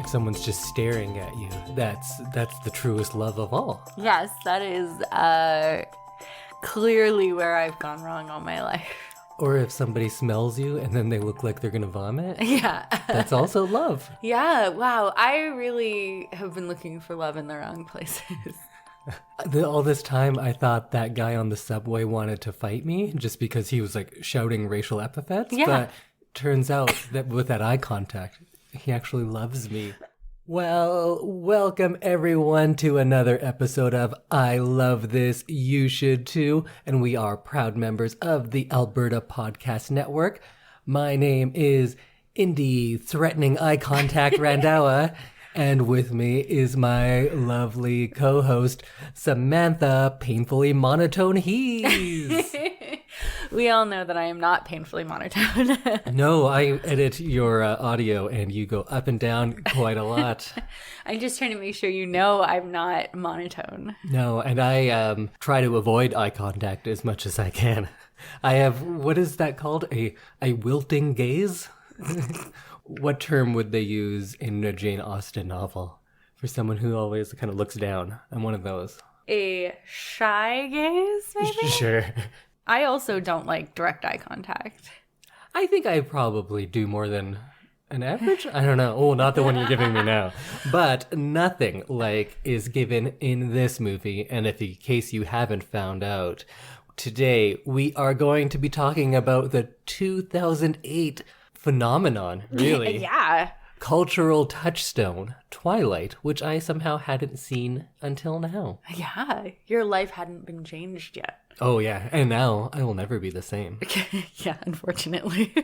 if someone's just staring at you, that's the truest love of all. Yes, that is clearly where I've gone wrong all my life. Or if somebody smells you and then they look like they're gonna vomit. Yeah. That's also love. Yeah, wow. I really have been looking for love in the wrong places. All this time, I thought that guy on the subway wanted to fight me just because he was like shouting racial epithets. Yeah. But turns out that with that eye contact, he actually loves me. Well, welcome everyone to another episode of I Love This, You Should Too, and we are proud members of the Alberta Podcast Network. My name is Indy Threatening Eye Contact Randawa, and with me is my lovely co-host, Samantha Painfully Monotone Hees. We all know that I am not painfully monotone. No, I edit your audio and you go up and down quite a lot. I'm just trying to make sure you know I'm not monotone. No, and I try to avoid eye contact as much as I can. I have, what is that called? A wilting gaze? What term would they use in a Jane Austen novel for someone who always kind of looks down? I'm one of those. A shy gaze, maybe? Sure. I also don't like direct eye contact. I think I probably do more than an average. I don't know. Oh, not the one you're giving me now. But nothing like is given in this movie. And if in case you haven't found out, today we are going to be talking about the 2008 phenomenon, really. Yeah. Cultural touchstone, Twilight, which I somehow hadn't seen until now. Yeah. Your life hadn't been changed yet. Oh, yeah. And now I will never be the same. Yeah, unfortunately.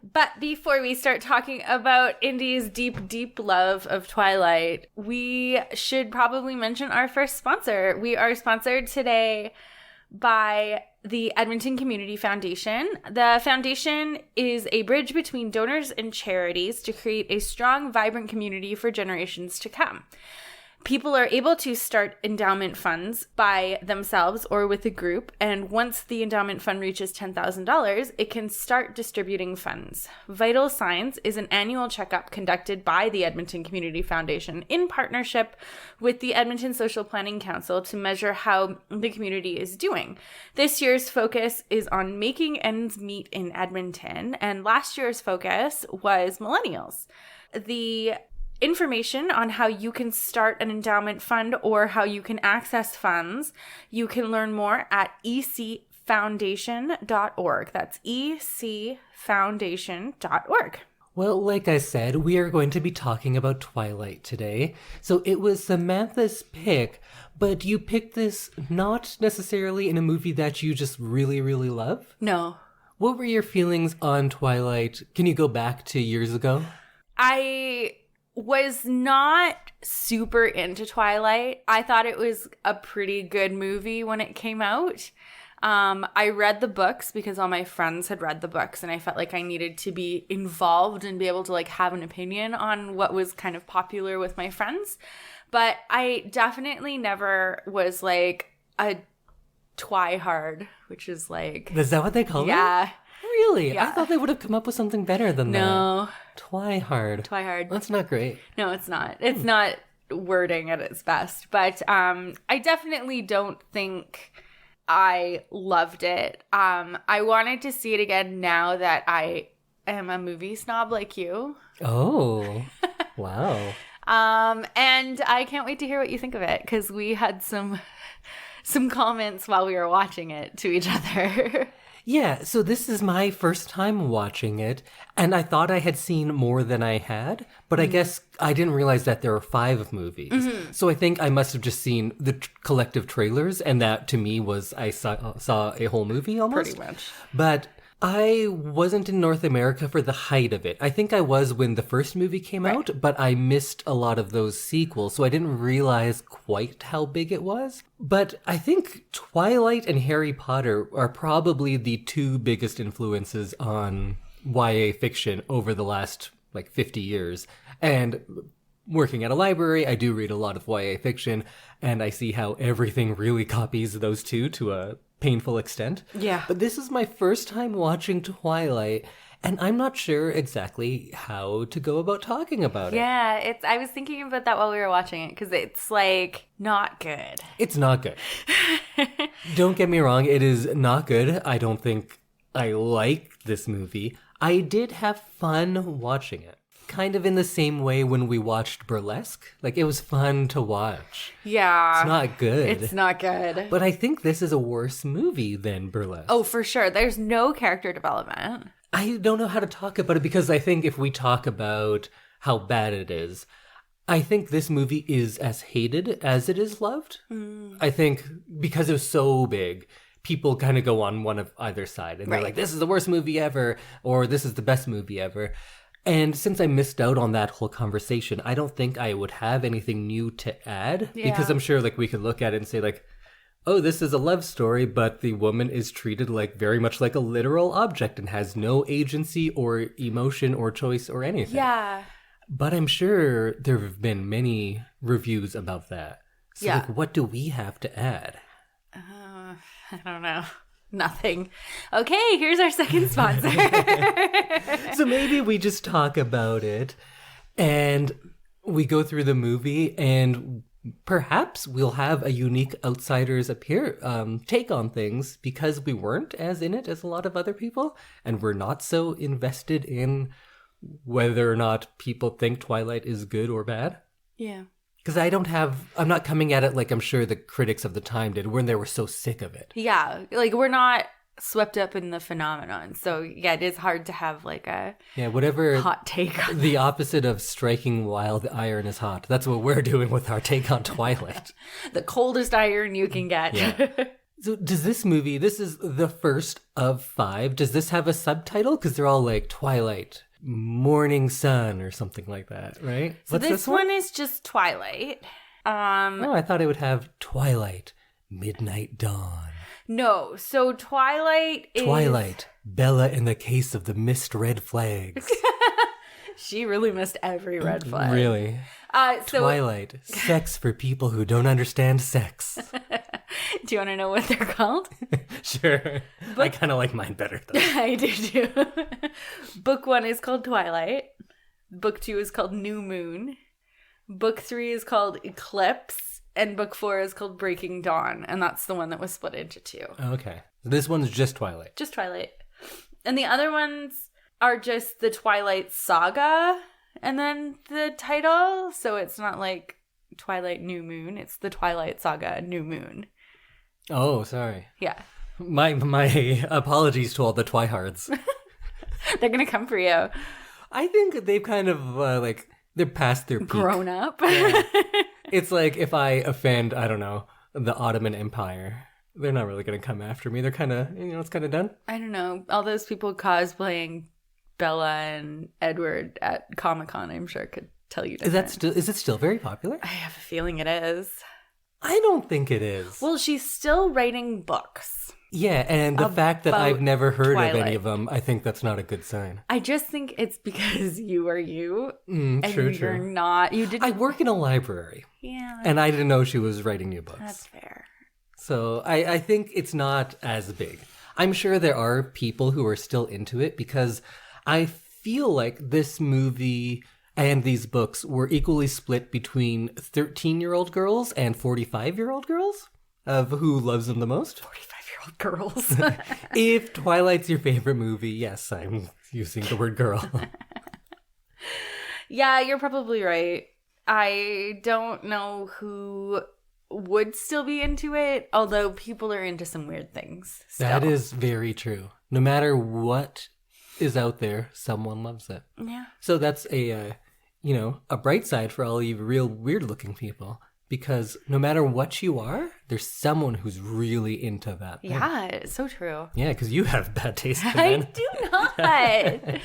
But before we start talking about Indy's deep, deep love of Twilight, we should probably mention our first sponsor. We are sponsored today by the Edmonton Community Foundation. The foundation is a bridge between donors and charities to create a strong, vibrant community for generations to come. People are able to start endowment funds by themselves or with a group, and once the endowment fund reaches $10,000, it can start distributing funds. Vital Signs is an annual checkup conducted by the Edmonton Community Foundation in partnership with the Edmonton Social Planning Council to measure how the community is doing. This year's focus is on making ends meet in Edmonton, and last year's focus was millennials. The information on how you can start an endowment fund or how you can access funds, you can learn more at ecfoundation.org. That's ecfoundation.org. Well, like I said, we are going to be talking about Twilight today. So it was Samantha's pick, but you picked this not necessarily in a movie that you just really, really love? No. What were your feelings on Twilight? Can you go back to years ago? I was not super into Twilight. I thought it was a pretty good movie when it came out. I read the books because all my friends had read the books, and I felt like I needed to be involved and be able to like have an opinion on what was kind of popular with my friends. But I definitely never was like a twihard, which is like... Is that what they call it? Yeah. Really? Yeah. I thought they would have come up with something better than that. No. Twihard. That's not great. No, it's not. It's not wording at its best. But I definitely don't think I loved it. I wanted to see it again now that I am a movie snob like you. Oh, wow. And I can't wait to hear what you think of it, because we had some comments while we were watching it to each other. Yeah, so this is my first time watching it, and I thought I had seen more than I had, but I guess I didn't realize that there were 5 movies. So I think I must have just seen the collective trailers, and that to me was I saw a whole movie almost. Pretty much. But I wasn't in North America for the height of it. I think I was when the first movie came out, but I missed a lot of those sequels, so I didn't realize quite how big it was. But I think Twilight and Harry Potter are probably the 2 biggest influences on YA fiction over the last, 50 years. And working at a library, I do read a lot of YA fiction, and I see how everything really copies those 2 to a painful extent. Yeah. But this is my first time watching Twilight, And I'm not sure exactly how to go about talking about it. Yeah, I was thinking about that while we were watching it because it's like not good. It's not good. Don't get me wrong, it is not good. I don't think I like this movie. I did have fun watching it. Kind of in the same way when we watched Burlesque. Like, it was fun to watch. Yeah. It's not good. It's not good. But I think this is a worse movie than Burlesque. Oh, for sure. There's no character development. I don't know how to talk about it because I think if we talk about how bad it is, I think this movie is as hated as it is loved. I think because it was so big, people kind of go on one of either side. And they're like, this is the worst movie ever, or this is the best movie ever. And since I missed out on that whole conversation, I don't think I would have anything new to add. Yeah. Because I'm sure like we could look at it and say like, oh, this is a love story, but the woman is treated like very much like a literal object and has no agency or emotion or choice or anything. Yeah. But I'm sure there have been many reviews about that. So like, what do we have to add? I don't know. Nothing. Okay, here's our second sponsor. So maybe we just talk about it and we go through the movie and perhaps we'll have a unique outsider's take on things because we weren't as in it as a lot of other people and we're not so invested in whether or not people think Twilight is good or bad. Yeah. Because I'm not coming at it like I'm sure the critics of the time did when they were so sick of it. Yeah, like we're not swept up in the phenomenon. So yeah, it is hard to have like a whatever hot take on the opposite of striking while the iron is hot. That's what we're doing with our take on Twilight. The coldest iron you can get. Yeah. So does this movie, this is the first of 5, does this have a subtitle? Because they're all like Twilight, Morning Sun or something like that, right? So this one is just Twilight. I thought it would have Twilight, Midnight Dawn. No, so Twilight is... Twilight, Bella in the Case of the Missed Red Flags. She really missed every red flag. Really? Twilight, sex for people who don't understand sex. Do you want to know what they're called? Sure. I kind of like mine better, though. I do, too. Book 1 is called Twilight. Book 2 is called New Moon. Book 3 is called Eclipse. And book 4 is called Breaking Dawn. And that's the one that was split into 2. Okay. This one's just Twilight. Just Twilight. And the other ones are just the Twilight Saga and then the title. So it's not like Twilight New Moon. It's the Twilight Saga New Moon. Oh, sorry. Yeah. My apologies to all the Twihards. They're going to come for you. I think they've kind of they're past their peak. Grown up. Yeah. It's like if I offend, I don't know, the Ottoman Empire, they're not really going to come after me. They're kind of, it's kind of done. I don't know. All those people cosplaying Bella and Edward at Comic-Con, I'm sure could tell you different. Is it still very popular? I have a feeling it is. I don't think it is. Well, she's still writing books. Yeah, and the fact that I've never heard Twilight. of any of them, I think that's not a good sign. I just think it's because you are you. And true. you're not. You didn't. I work in a library. Yeah. And I didn't know she was writing new books. That's fair. So I think it's not as big. I'm sure there are people who are still into it because I feel like this movie and these books were equally split between 13-year-old girls and 45-year-old girls of who loves them the most. 45-year-old girls. If Twilight's your favorite movie, yes, I'm using the word girl. Yeah, you're probably right. I don't know who would still be into it, although people are into some weird things still. That is very true. No matter what is out there, someone loves it. Yeah. So that's a bright side for all you real weird-looking people. Because no matter what you are, there's someone who's really into that thing. Yeah, it's so true. Yeah, because you have bad taste in I men. do not.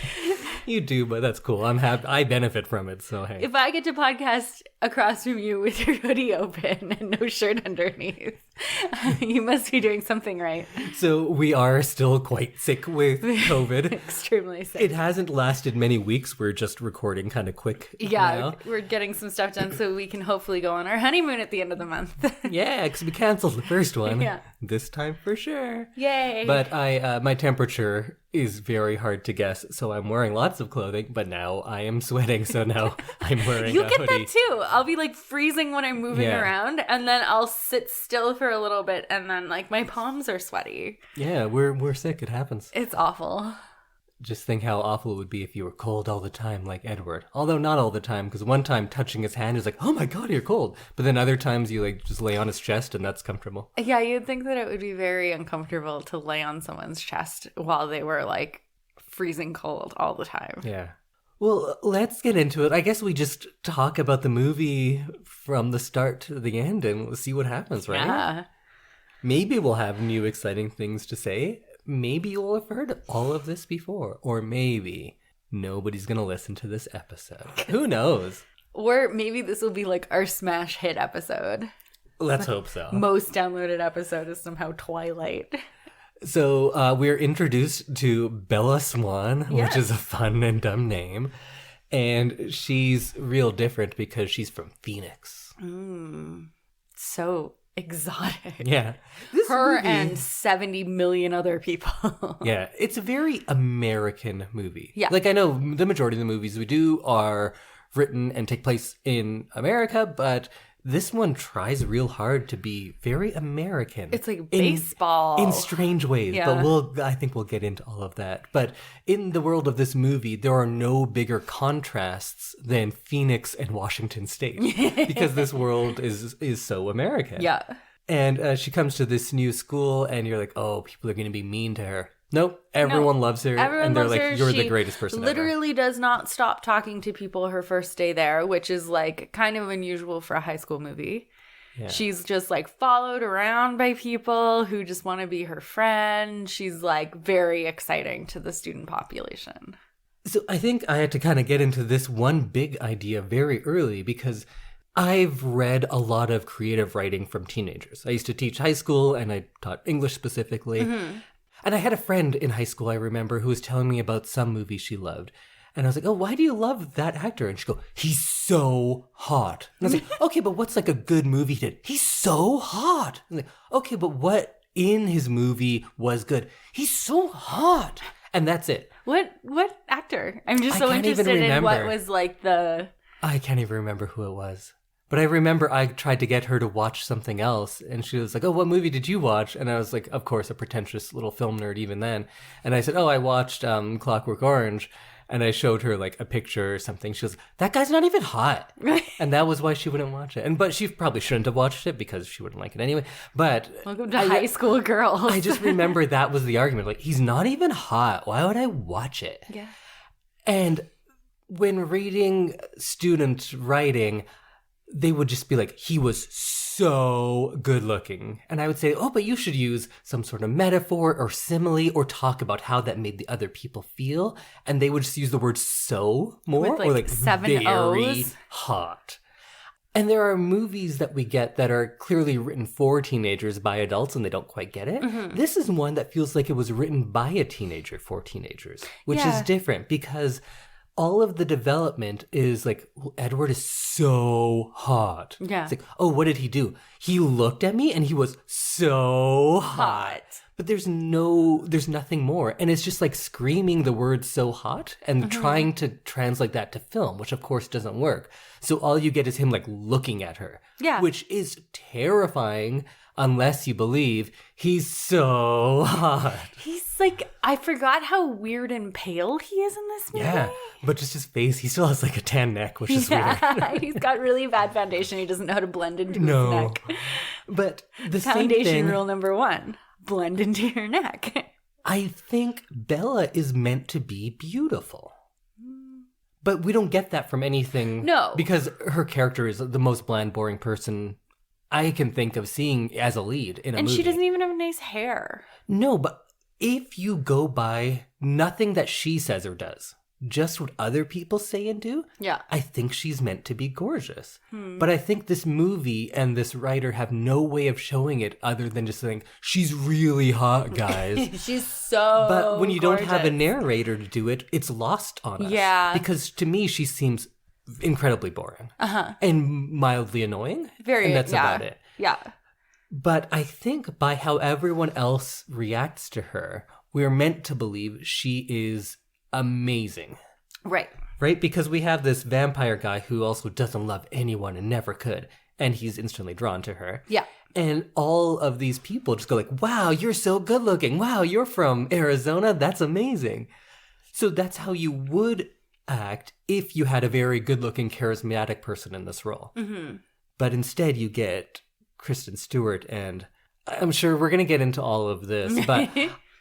You do, but that's cool. I'm happy. I benefit from it, so hey. If I get to podcast across from you with your hoodie open and no shirt underneath. You must be doing something right. So we are still quite sick with COVID. Extremely sick. It hasn't lasted many weeks. We're just recording kind of quick now. We're getting some stuff done so we can hopefully go on our honeymoon at the end of the month. Yeah, because we canceled the first one. Yeah. This time for sure. Yay. But my temperature is very hard to guess, so I'm wearing lots of clothing, but now I am sweating, so now I'm wearing You a get hoodie. that too. I'll be like freezing when I'm moving around, and then I'll sit still for a little bit, and then like my palms are sweaty. Yeah, we're sick. It happens. It's awful. Just think how awful it would be if you were cold all the time like Edward. Although not all the time, because one time touching his hand is like, oh my god, you're cold. But then other times you like just lay on his chest and that's comfortable. Yeah, you'd think that it would be very uncomfortable to lay on someone's chest while they were like freezing cold all the time. Yeah. Well, let's get into it. I guess we just talk about the movie from the start to the end and we'll see what happens, right? Yeah. Maybe we'll have new exciting things to say. Maybe you'll have heard all of this before. Or maybe nobody's going to listen to this episode. Who knows? Or maybe this will be like our smash hit episode. Let's hope so. Most downloaded episode is somehow Twilight. So we're introduced to Bella Swan, which is a fun and dumb name. And she's real different because she's from Phoenix. So exotic. Yeah. Her and 70 million other people. Yeah, it's a very American movie. Yeah. Like, I know the majority of the movies we do are written and take place in America, but this one tries real hard to be very American. It's like baseball. In strange ways, Yeah. but I think we'll get into all of that. But in the world of this movie, there are no bigger contrasts than Phoenix and Washington State because this world is so American. Yeah. And she comes to this new school, and you're like, oh, people are going to be mean to her. Nope, everyone loves her. Everyone and they're loves like, her. you're She the greatest person literally does not stop talking to people her first day there, which is like kind of unusual for a high school movie. Yeah. She's just like followed around by people who just want to be her friend. She's like very exciting to the student population. So I think I had to kind of get into this one big idea very early because I've read a lot of creative writing from teenagers. I used to teach high school and I taught English specifically. Mm-hmm. And I had a friend in high school, I remember, who was telling me about some movie she loved. And I was like, oh, why do you love that actor? And she'd go, he's so hot. And I was like, okay, but what's like a good movie he did? He's so hot. I was like, okay, but what in his movie was good? He's so hot. And that's it. What actor? I'm just so interested in what was like the... I can't even remember who it was. But I remember I tried to get her to watch something else, and she was like, oh, what movie did you watch? And I was like, of course, a pretentious little film nerd even then. And I said, oh, I watched Clockwork Orange. And I showed her like a picture or something. She was, that guy's not even hot. And that was why she wouldn't watch it. But she probably shouldn't have watched it because she wouldn't like it anyway. But welcome to high school girls. I just remember that was the argument. Like, he's not even hot. Why would I watch it? Yeah. And when reading student writing, they would just be like, he was so good looking. And I would say, oh, but you should use some sort of metaphor or simile or talk about how that made the other people feel. And they would just use the word so more. With like or like 7 very O's. hot. And there are movies that we get that are clearly written for teenagers by adults and they don't quite get it. Mm-hmm. This is one that feels like it was written by a teenager for teenagers, which is different because all of the development is like, well, Edward is so hot. Yeah. It's like, oh, what did he do? He looked at me and he was so hot. But there's nothing more. And it's just like screaming the word so hot and trying to translate that to film, which of course doesn't work. So all you get is him like looking at her. Yeah. Which is terrifying unless you believe he's so hot. He's like, I forgot how weird and pale he is in this movie. Yeah, but just his face, he still has like a tan neck, which is weird. He's got really bad foundation. He doesn't know how to blend into his neck. But the foundation same thing, rule number 1, blend into your neck. I think Bella is meant to be beautiful. But we don't get that from anything. No. Because her character is the most bland, boring person I can think of seeing as a lead in a movie. And she doesn't even have nice hair. No, but if you go by nothing that she says or does, just what other people say and do, Yeah. I think she's meant to be gorgeous. But I think this movie and this writer have no way of showing it other than just saying, she's really hot, guys. She's so But when you don't have a gorgeous. narrator to do it, it's lost on us. Yeah. Because to me, she seems incredibly boring. And mildly annoying. Very, And that's yeah. about it. Yeah. But I think by how everyone else reacts to her, we're meant to believe she is amazing. Right. Right? Because we have this vampire guy who also doesn't love anyone and never could. And he's instantly drawn to her. Yeah. And all of these people just go like, wow, you're so good looking. Wow, you're from Arizona. That's amazing. So that's how you would act if you had a very good looking, charismatic person in this role. But instead you get Kristen Stewart, and I'm sure we're going to get into all of this, but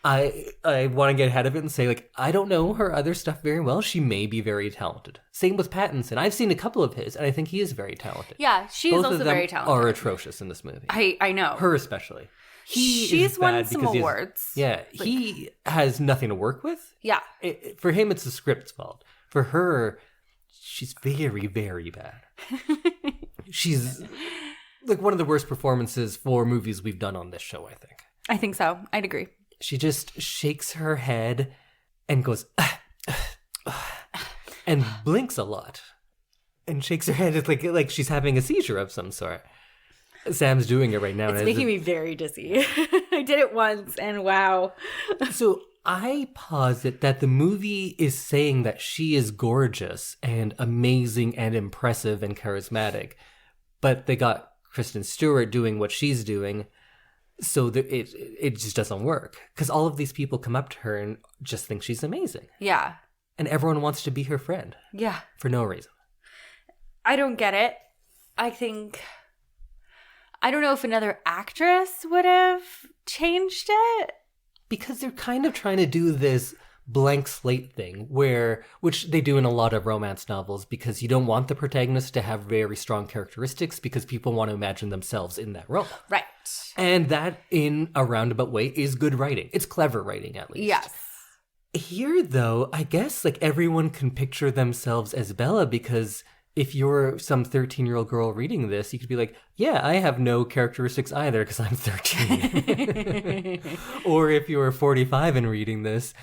I want to get ahead of it and say, like, I don't know her other stuff very well. She may be very talented. Same with Pattinson. I've seen a couple of his, and I think he is very talented. Yeah, she's Both also of them very talented. are atrocious in this movie. I know. Her especially. He She's is won bad some because he has- awards. Yeah, he has nothing to work with. Yeah. For him, it's the script's fault. For her, she's very, very bad. She's like one of the worst performances for movies we've done on this show, I think. I think so. I'd agree. She just shakes her head and goes, and blinks a lot. And shakes her head. It's like she's having a seizure of some sort. Sam's doing it right now. It's making me very dizzy. I did it once, and wow. So I posit that the movie is saying that she is gorgeous and amazing and impressive and charismatic, but they got Kristen Stewart doing what she's doing, so that it just doesn't work. Because all of these people come up to her and just think she's amazing. Yeah. And everyone wants to be her friend Yeah. for no reason. I don't get it. I don't know if another actress would have changed it. Because they're kind of trying to do this blank slate thing which they do in a lot of romance novels, because you don't want the protagonist to have very strong characteristics because people want to imagine themselves in that role. Right. And that, in a roundabout way, is good writing. It's clever writing, at least. Yes. Here, though, I guess like everyone can picture themselves as Bella, because if you're some 13-year-old girl reading this, you could be like, yeah, I have no characteristics either because I'm 13. Or if you're 45 and reading this,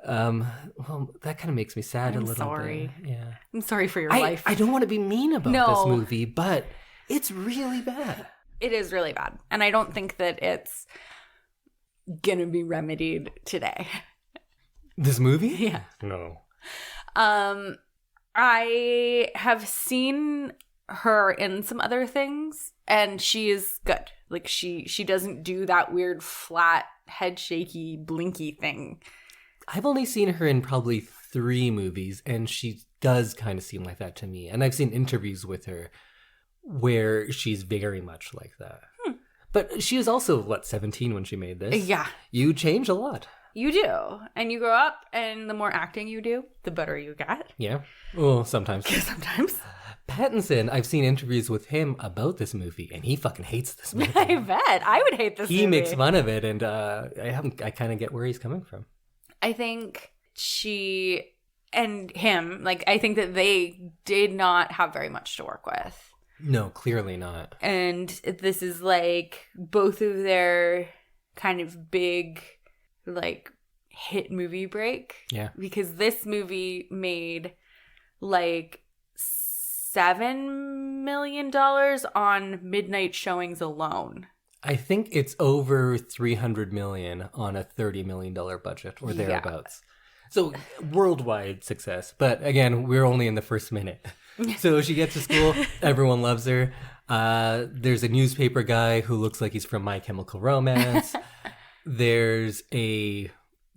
well, that kind of makes me sad a little sorry. bit. Yeah. I'm sorry for your life. I don't want to be mean about No. this movie, but it's really bad. It is really bad. And I don't think that it's going to be remedied today. This movie? Yeah. No. I have seen her in some other things, and she is good. Like, she doesn't do that weird flat, head shaky, blinky thing. I've only seen her in probably 3 movies, and she does kind of seem like that to me. And I've seen interviews with her where she's very much like that. But she was also, 17 when she made this? Yeah. You change a lot. You do. And you grow up, and the more acting you do, the better you get. Yeah. Well, sometimes. Sometimes. Pattinson, I've seen interviews with him about this movie, and he fucking hates this movie. I bet. I would hate this movie. He makes fun of it, and I kind of get where he's coming from. I think she and him, I think that they did not have very much to work with. No, clearly not. And this is both of their kind of big hit movie break. Yeah. Because this movie made $7 million on midnight showings alone. I think it's over $300 million on a $30 million budget or thereabouts. So worldwide success. But again, we're only in the first minute. So she gets to school, everyone loves her. There's a newspaper guy who looks like he's from My Chemical Romance. There's a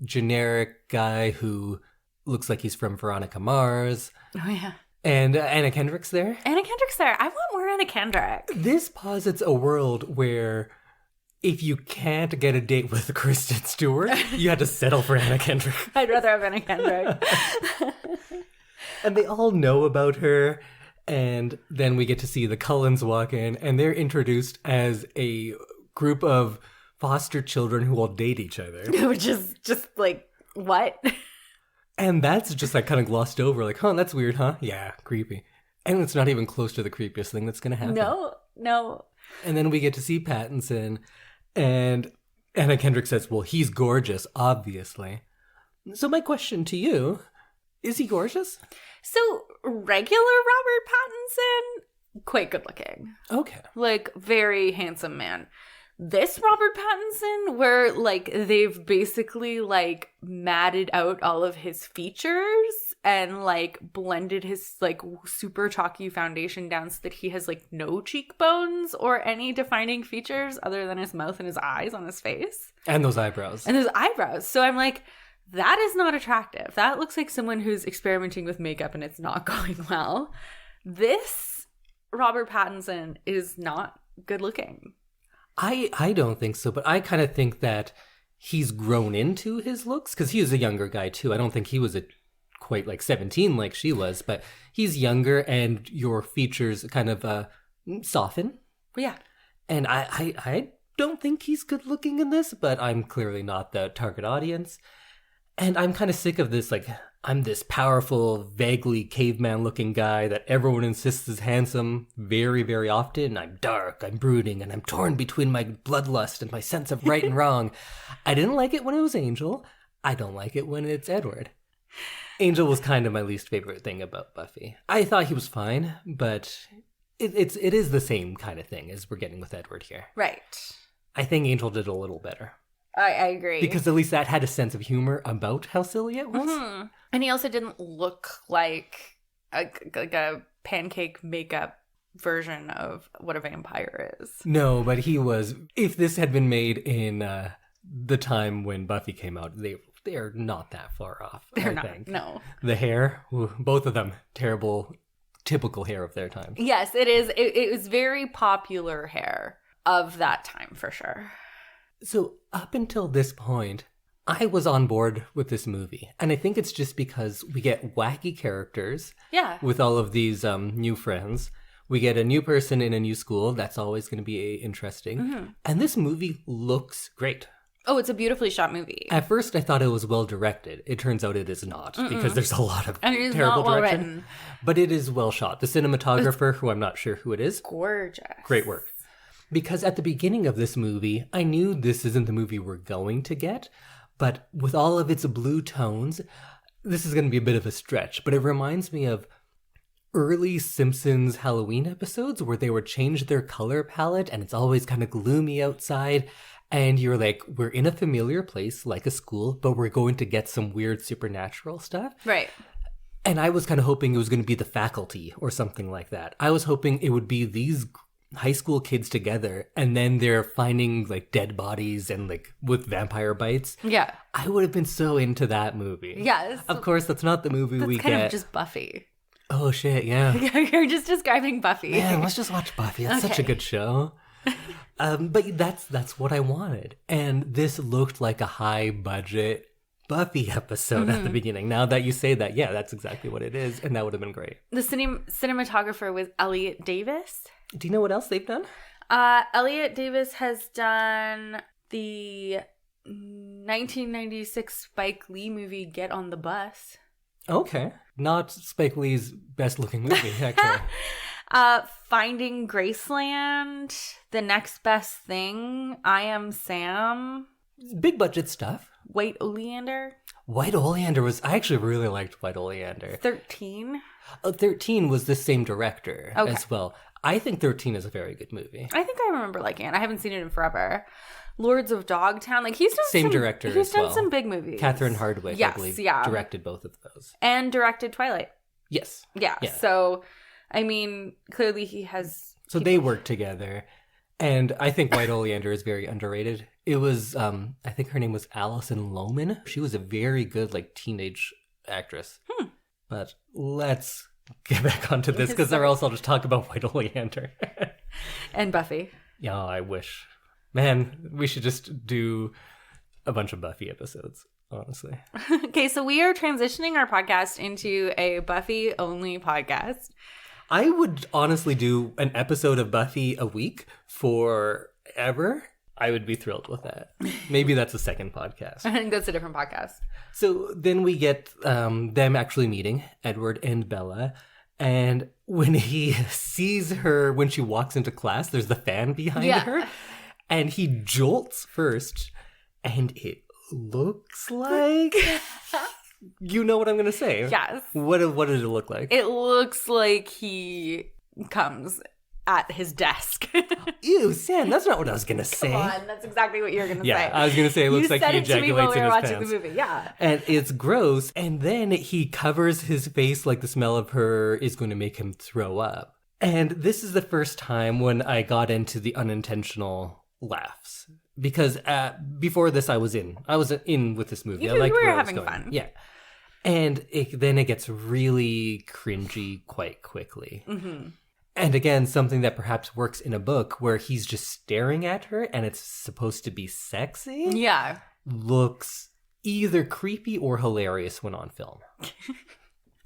generic guy who looks like he's from Veronica Mars. Oh, yeah. And Anna Kendrick's there. Anna Kendrick's there. I want more Anna Kendrick. This posits a world where if you can't get a date with Kristen Stewart, you had to settle for Anna Kendrick. I'd rather have Anna Kendrick. And they all know about her. And then we get to see the Cullens walk in, and they're introduced as a group of foster children who all date each other. Which is just what? And that's just like kind of glossed over, like, huh, that's weird, huh? Yeah, creepy. And it's not even close to the creepiest thing that's going to happen. No. And then we get to see Pattinson, and Anna Kendrick says, well, he's gorgeous, obviously. So my question to you, is he gorgeous? So regular Robert Pattinson, quite good looking. Okay. Like, very handsome man. This Robert Pattinson, where, like, they've basically, like, matted out all of his features and, like, blended his, like, super chalky foundation down so that he has, like, no cheekbones or any defining features other than his mouth and his eyes on his face. And those eyebrows. And his eyebrows. So I'm like, that is not attractive. That looks like someone who's experimenting with makeup and it's not going well. This Robert Pattinson is not good looking. I don't think so, but I kind of think that he's grown into his looks, because he is a younger guy too. I don't think he was quite like 17 like she was, but he's younger and your features kind of soften. Yeah. And I don't think he's good looking in this, but I'm clearly not the target audience. And I'm kind of sick of this, like, I'm this powerful, vaguely caveman-looking guy that everyone insists is handsome very, very often. I'm dark, I'm brooding, and I'm torn between my bloodlust and my sense of right and wrong. I didn't like it when it was Angel. I don't like it when it's Edward. Angel was kind of my least favorite thing about Buffy. I thought he was fine, but it is the same kind of thing as we're getting with Edward here. Right. I think Angel did a little better. I agree. Because at least that had a sense of humor about how silly it was. Mm-hmm. And he also didn't look like a pancake makeup version of what a vampire is. No, but he was. If this had been made in the time when Buffy came out, they're not that far off. They're I not. think. No. The hair, both of them, terrible, typical hair of their time. Yes, it is. It was very popular hair of that time for sure. So up until this point, I was on board with this movie. And I think it's just because we get wacky characters with all of these new friends. We get a new person in a new school. That's always going to be interesting. Mm-hmm. And this movie looks great. Oh, it's a beautifully shot movie. At first, I thought it was well directed. It turns out it is not, because there's a lot of and it is terrible not well direction. written. But it is well shot. The cinematographer, who I'm not sure who it is, gorgeous. Great work. Because at the beginning of this movie, I knew this isn't the movie we're going to get, but with all of its blue tones, this is going to be a bit of a stretch. But it reminds me of early Simpsons Halloween episodes where they would change their color palette and it's always kind of gloomy outside. And you're like, we're in a familiar place like a school, but we're going to get some weird supernatural stuff. Right. And I was kind of hoping it was going to be The Faculty or something like that. I was hoping it would be these high school kids together and then they're finding like dead bodies and like with vampire bites. Yeah. I would have been so into that movie. Yes. Of course, that's not the movie we get. That's kind of just Buffy. Oh shit, yeah. You're just describing Buffy. Man, let's just watch Buffy. That's such a good show. But that's what I wanted. And this looked like a high budget Buffy episode at the beginning. Now that you say that, yeah, that's exactly what it is. And that would have been great. The cinematographer was Elliot Davis. Do you know what else they've done? Elliot Davis has done the 1996 Spike Lee movie Get on the Bus. Okay. Not Spike Lee's best looking movie, actually. Finding Graceland, The Next Best Thing, I Am Sam. Big budget stuff. White Oleander. White Oleander was... I actually really liked White Oleander. 13. 13 was the same director as well. I think 13 is a very good movie. I think I remember liking it. I haven't seen it in forever. Lords of Dogtown. Like, he's done same director as well. He's done some big movies. Catherine Hardwicke, yes, I believe, yeah. directed both of those. And directed Twilight. Yes. Yeah. So, I mean, clearly he has... So they work together. And I think White Oleander is very underrated. It was, I think her name was Alison Lohman. She was a very good, like, teenage actress. But let's get back onto this, because or else I'll just talk about White Oleander. And Buffy. Yeah, I wish. Man, we should just do a bunch of Buffy episodes, honestly. Okay, so we are transitioning our podcast into a Buffy-only podcast. I would honestly do an episode of Buffy a week forever. I would be thrilled with that. Maybe that's a second podcast. I think that's a different podcast. So then we get them actually meeting, Edward and Bella. And when he sees her, when she walks into class, there's the fan behind her. And he jolts first. And it looks like... You know what I'm going to say. Yes. What did it look like? It looks like he comes at his desk. Ew, Sam, that's not what I was going to say. Come on, that's exactly what you were going to say. Yeah, I was going to say it looks like he ejaculates in his pants. You said it to me while we were watching the movie, yeah. And it's gross, and then he covers his face like the smell of her is going to make him throw up. And this is the first time when I got into the unintentional laughs. Because before this, I was in with this movie. I liked you were where I was having going. fun. Yeah. And then it gets really cringy quite quickly. Mm-hmm. And again, something that perhaps works in a book where he's just staring at her and it's supposed to be sexy. Yeah. Looks either creepy or hilarious when on film.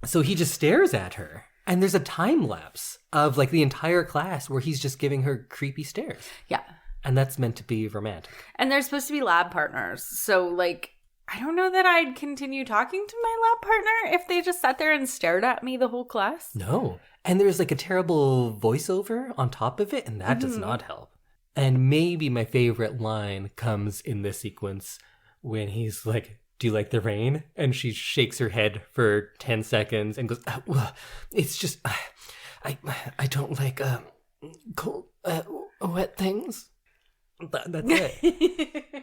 So he just stares at her. And there's a time lapse of like the entire class where he's just giving her creepy stares. Yeah. And that's meant to be romantic. And they're supposed to be lab partners. So like, I don't know that I'd continue talking to my lab partner if they just sat there and stared at me the whole class. No. And there's like a terrible voiceover on top of it, and that does not help. And maybe my favorite line comes in this sequence when he's like, "Do you like the rain?" And she shakes her head for 10 seconds and goes, "Well, it's just, I don't like cold, wet things." That's it.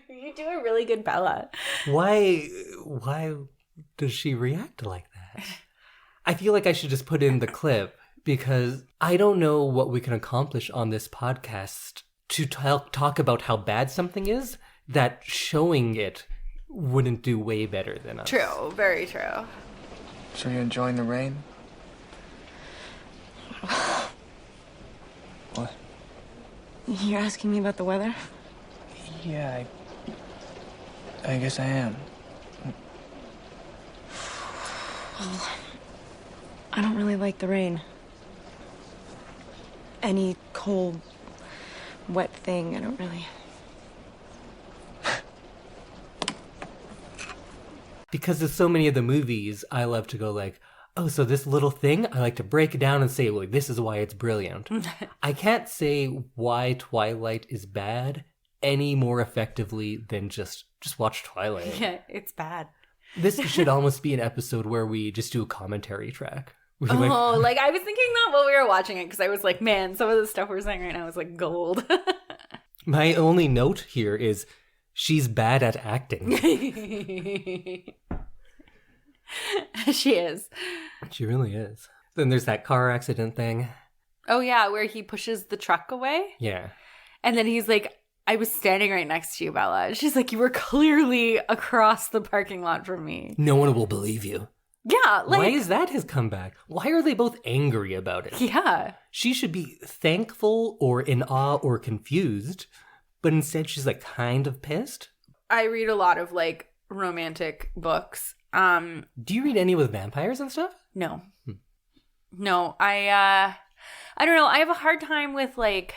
You do a really good Bella. Why does she react like that? I feel like I should just put in the clip because I don't know what we can accomplish on this podcast to talk about how bad something is that showing it wouldn't do way better than us. True, very true. So you're enjoying the rain? What? You're asking me about the weather? Yeah, I guess I am. Well, I don't really like the rain. Any cold, wet thing, I don't really... Because of so many of the movies, I love to go like, oh, so this little thing, I like to break it down and say, well, this is why it's brilliant. I can't say why Twilight is bad any more effectively than just watch Twilight. Yeah, it's bad. This should almost be an episode where we just do a commentary track. Like I was thinking that while we were watching it because I was like, man, some of the stuff we're saying right now is like gold. My only note here is she's bad at acting. She is. She really is. Then there's that car accident thing. Oh, yeah, where he pushes the truck away. Yeah. And then he's like, I was standing right next to you, Bella. And she's like, you were clearly across the parking lot from me. No one will believe you. Yeah. Like, why is that his comeback? Why are they both angry about it? Yeah. She should be thankful or in awe or confused, but instead she's like kind of pissed. I read a lot of like romantic books. Do you read any with vampires and stuff? No. No, I don't know. I have a hard time with like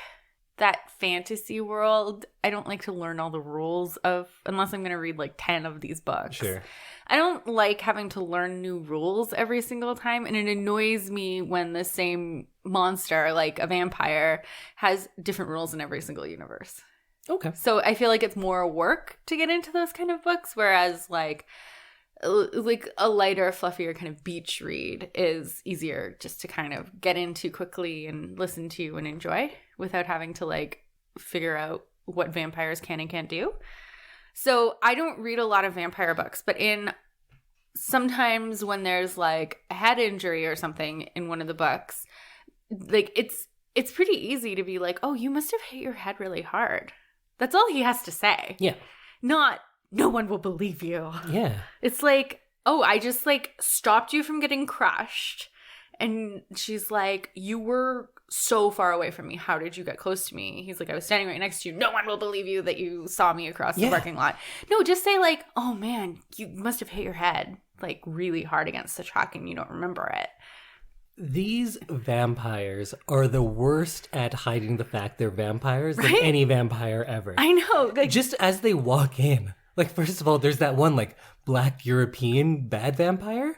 that fantasy world. I don't like to learn all the rules of, unless I'm going to read like 10 of these books. Sure. I don't like having to learn new rules every single time. And it annoys me when the same monster, like a vampire, has different rules in every single universe. Okay. So I feel like it's more work to get into those kind of books, whereas like a lighter, fluffier kind of beach read is easier just to kind of get into quickly and listen to and enjoy without having to like figure out what vampires can and can't do. So I don't read a lot of vampire books, but sometimes when there's like a head injury or something in one of the books, like it's pretty easy to be like, oh, you must have hit your head really hard. That's all he has to say. Yeah. Not, no one will believe you. Yeah. It's like, oh, I just like stopped you from getting crushed. And she's like, you were so far away from me. How did you get close to me? He's like, I was standing right next to you. No one will believe you that you saw me across the parking lot. No, just say like, oh man, you must have hit your head like really hard against the truck and you don't remember it. These vampires are the worst at hiding the fact they're vampires than Right? any vampire ever. I know. Like, Just as they walk in. Like, first of all, there's that one, like, black European bad vampire.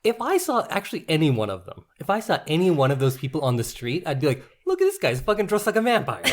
If I saw actually any one of them, if I saw any one of those people on the street, I'd be like, look at this guy's fucking dressed like a vampire.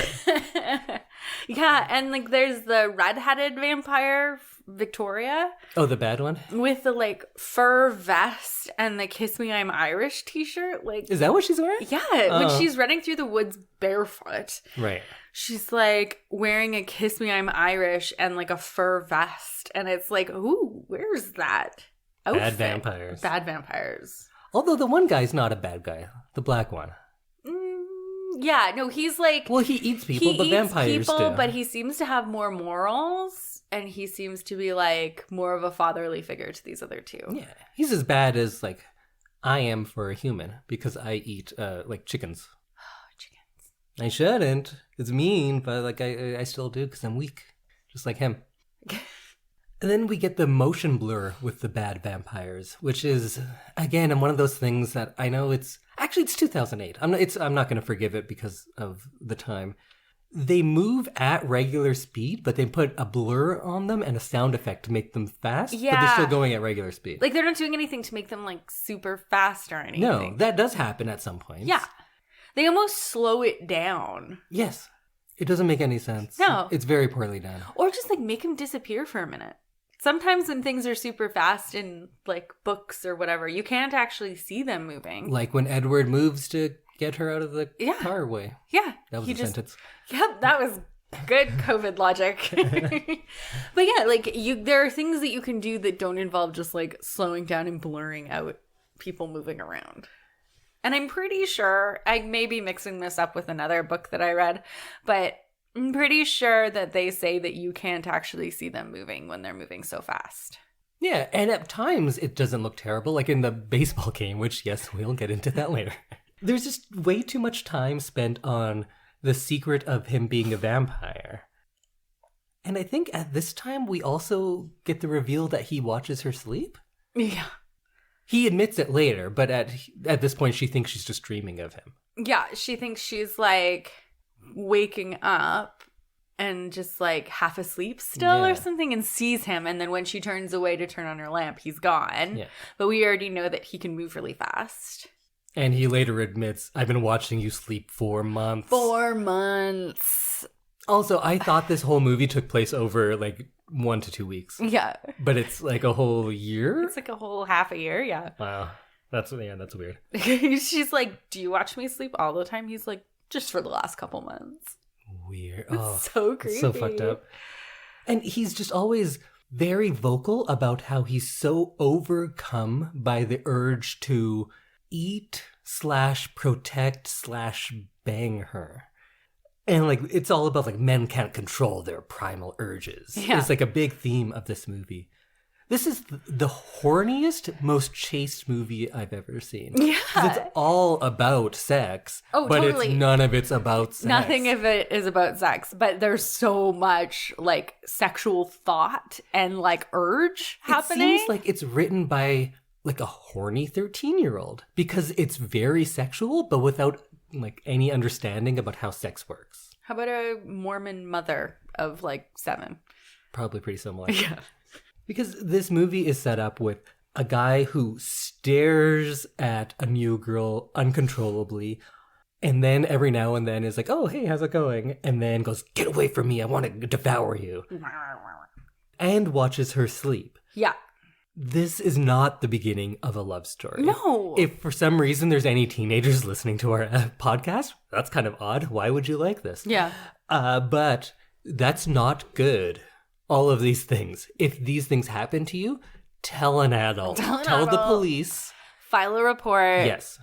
yeah, and like there's the red-headed vampire, Victoria, Oh, the bad one? with the like fur vest and the "Kiss Me, I'm Irish" t-shirt. Like, Is that what she's wearing? yeah, when she's running through the woods barefoot, Right. she's like wearing a "Kiss Me, I'm Irish" and like a fur vest, and it's like, ooh, where's that outfit? Bad vampires. Bad vampires. Although the one guy's not a bad guy. The black one. Yeah, no, he's like, Well, he eats people, he but eats vampires people, do. but he seems to have more morals, and he seems to be like more of a fatherly figure to these other two. Yeah. He's as bad as, like, I am for a human because I eat, like, chickens. Chickens. I shouldn't. It's mean, but, like, I still do because I'm weak. Just like him. And then we get the motion blur with the bad vampires, which is, again, one of those things that I know it's 2008. I'm not going to forgive it because of the time. They move at regular speed, but they put a blur on them and a sound effect to make them fast. But they're Yeah. still going at regular speed. Like, they're not doing anything to make them like super fast or anything. No, that does happen at some point. Yeah. They almost slow it down. Yes. It doesn't make any sense. No. It's very poorly done. Or just like make him disappear for a minute. Sometimes when things are super fast in like books or whatever, you can't actually see them moving. Like when Edward moves to get her out of the Yeah. car way. Yeah. That was he a just- sentence. Yep, that was good COVID logic. But yeah, like there are things that you can do that don't involve just like slowing down and blurring out people moving around. And I'm pretty sure, I may be mixing this up with another book that I read, but I'm pretty sure that they say that you can't actually see them moving when they're moving so fast. Yeah, and at times it doesn't look terrible, like in the baseball game, which, yes, we'll get into that later. There's just way too much time spent on the secret of him being a vampire. And I think at this time we also get the reveal that he watches her sleep. Yeah. He admits it later, but at this point she thinks she's just dreaming of him. Yeah, she thinks she's like waking up and just like half asleep still Yeah. or something and sees him, and then when she turns away to turn on her lamp, he's gone. Yeah. But we already know that he can move really fast. And he later admits, I've been watching you sleep for months. 4 months. Also, I thought this whole movie took place over like 1 to 2 weeks. Yeah. But it's like a whole year? It's like a whole half a year, yeah. Wow. That's weird. She's like, do you watch me sleep all the time? He's like, just for the last couple months. Weird. It's so creepy. It's so fucked up. And he's just always very vocal about how he's so overcome by the urge to eat / protect / bang her. And like it's all about like men can't control their primal urges. Yeah. It's like a big theme of this movie. This is the horniest, most chaste movie I've ever seen. 'Cause Yeah. it's all about sex. Oh, but totally. it's none of it's about sex. Nothing of it is about sex, but there's so much like sexual thought and like urge happening. It seems like it's written by like a horny 13-year-old because it's very sexual, but without like any understanding about how sex works. How about a Mormon mother of like 7? Probably pretty similar. Yeah. Because this movie is set up with a guy who stares at a new girl uncontrollably, and then every now and then is like, oh, hey, how's it going? And then goes, get away from me, I want to devour you. And watches her sleep. Yeah. This is not the beginning of a love story. No. If for some reason there's any teenagers listening to our podcast, that's kind of odd. Why would you like this? Yeah. But that's not good. All of these things. If these things happen to you, tell an adult. Tell the adult. police. File a report. Yes.